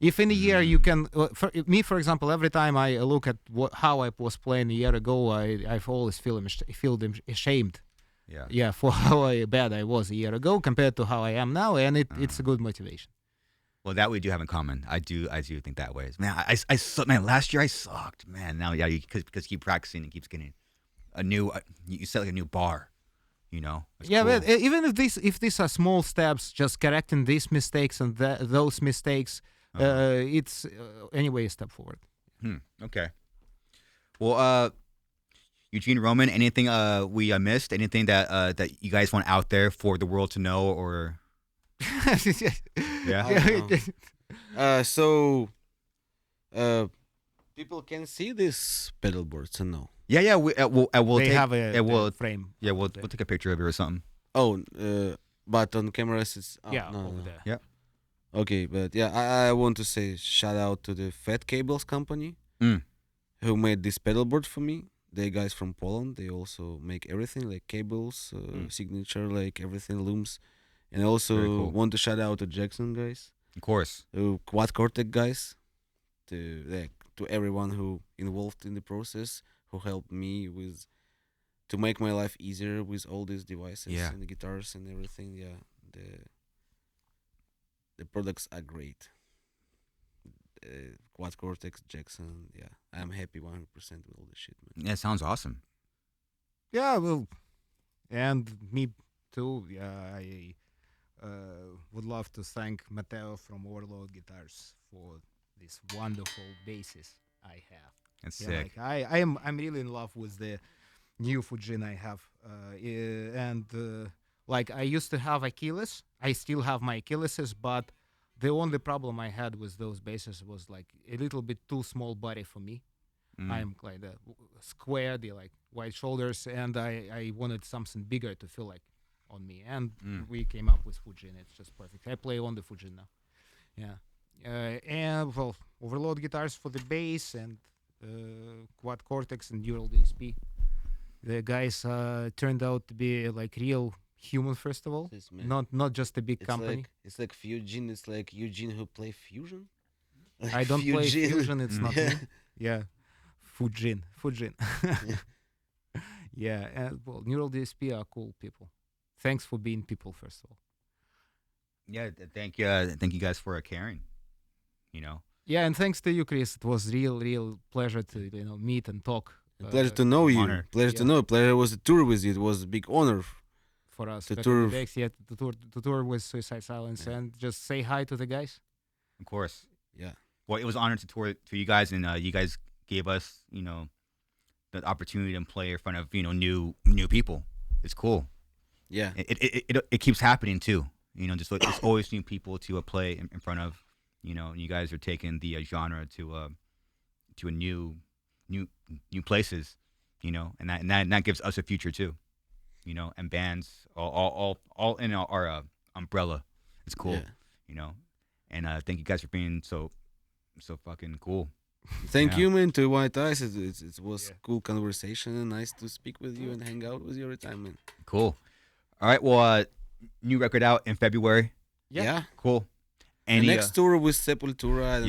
If in a year you can, for example, every time I look at how I was playing a year ago, I've always feel ashamed. Yeah, for how bad I was a year ago compared to how I am now, and it's a good motivation. Well, that we do have in common. I do think that way. Man, man, last year I sucked. Man, now because keep practicing and keeps getting a new. You set like a new bar, you know. Yeah, cool. but even if these are small steps, just correcting these mistakes and those mistakes, it's anyway a step forward. Okay. Well, Eugene, Roman, anything we missed? Anything that you guys want out there for the world to know or? Yeah. So, people can see this pedal boards and no. Yeah. We'll they take, have a frame. Yeah, we'll take a picture of it or something. Oh, but on cameras it's Over there. Yeah. Okay, but yeah, I want to say shout out to the Fat Cables company who made this pedal board for me. They guys from Poland. They also make everything like cables, signature, like everything, looms. And also want to shout out to Jackson guys. Of course. Quad Cortex guys. To everyone who involved in the process, who helped me to make my life easier with all these devices and the guitars and everything. Yeah, the products are great. Quad Cortex, Jackson. Yeah, I'm happy 100% with all this shit, man. Yeah, it sounds awesome. Yeah, well, and me too. Yeah, I would love to thank Matteo from Warlord Guitars for this wonderful basses I have. That's sick. Like I'm really in love with the new Fujin I have, and like I used to have Achilles. I still have my Achilleses, but the only problem I had with those basses was like a little bit too small body for me. I'm like the square, the like wide shoulders, and I wanted something bigger to feel like on me. And we came up with Fujin. It's just perfect. I play on the Fujin now. Yeah. And well, Overload guitars for the bass and Quad Cortex and Neural DSP. The guys turned out to be like real human, first of all, not just a big company. It's like Eugene. It's like Eugene who play fusion. I don't play fusion. It's not me. Yeah, Fujin. Yeah, and well, Neural DSP are cool people. Thanks for being people, first of all. Yeah, thank you guys for caring. You know. Yeah, and thanks to you, Chris. It was real pleasure to meet and talk. Pleasure to know you. Honor. Pleasure to know. Pleasure was a tour with you. It was a big honor for us. To tour. To tour with Suicide Silence and just say hi to the guys. Of course. Yeah. Well, it was an honor to tour to you guys, and you guys gave us, the opportunity to play in front of, new people. It's cool. Yeah. It keeps happening too. Just like there's always new people to play in front of. You guys are taking the genre to a new places. And that gives us a future too. And bands all in our umbrella. It's cool. Yeah. And thank you guys for being so fucking cool. Thank you, man, to White Eyes. It was cool conversation and nice to speak with you and hang out with you every time, man. Cool. All right. Well, new record out in February. Yeah. Cool. The next tour with Sepultura.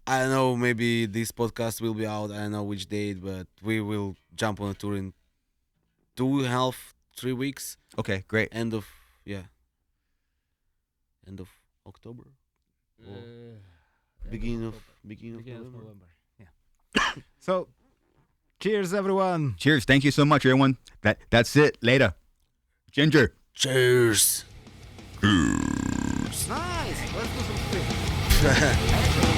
I don't know. Maybe this podcast will be out. I don't know which date, but we will jump on a tour in 2.5, 3 weeks. Okay, great. End of October. Beginning of November. Yeah. So, cheers, everyone. Cheers. Thank you so much, everyone. That's it. Later. Jinjer. Cheers. Nice. Let's do some shit.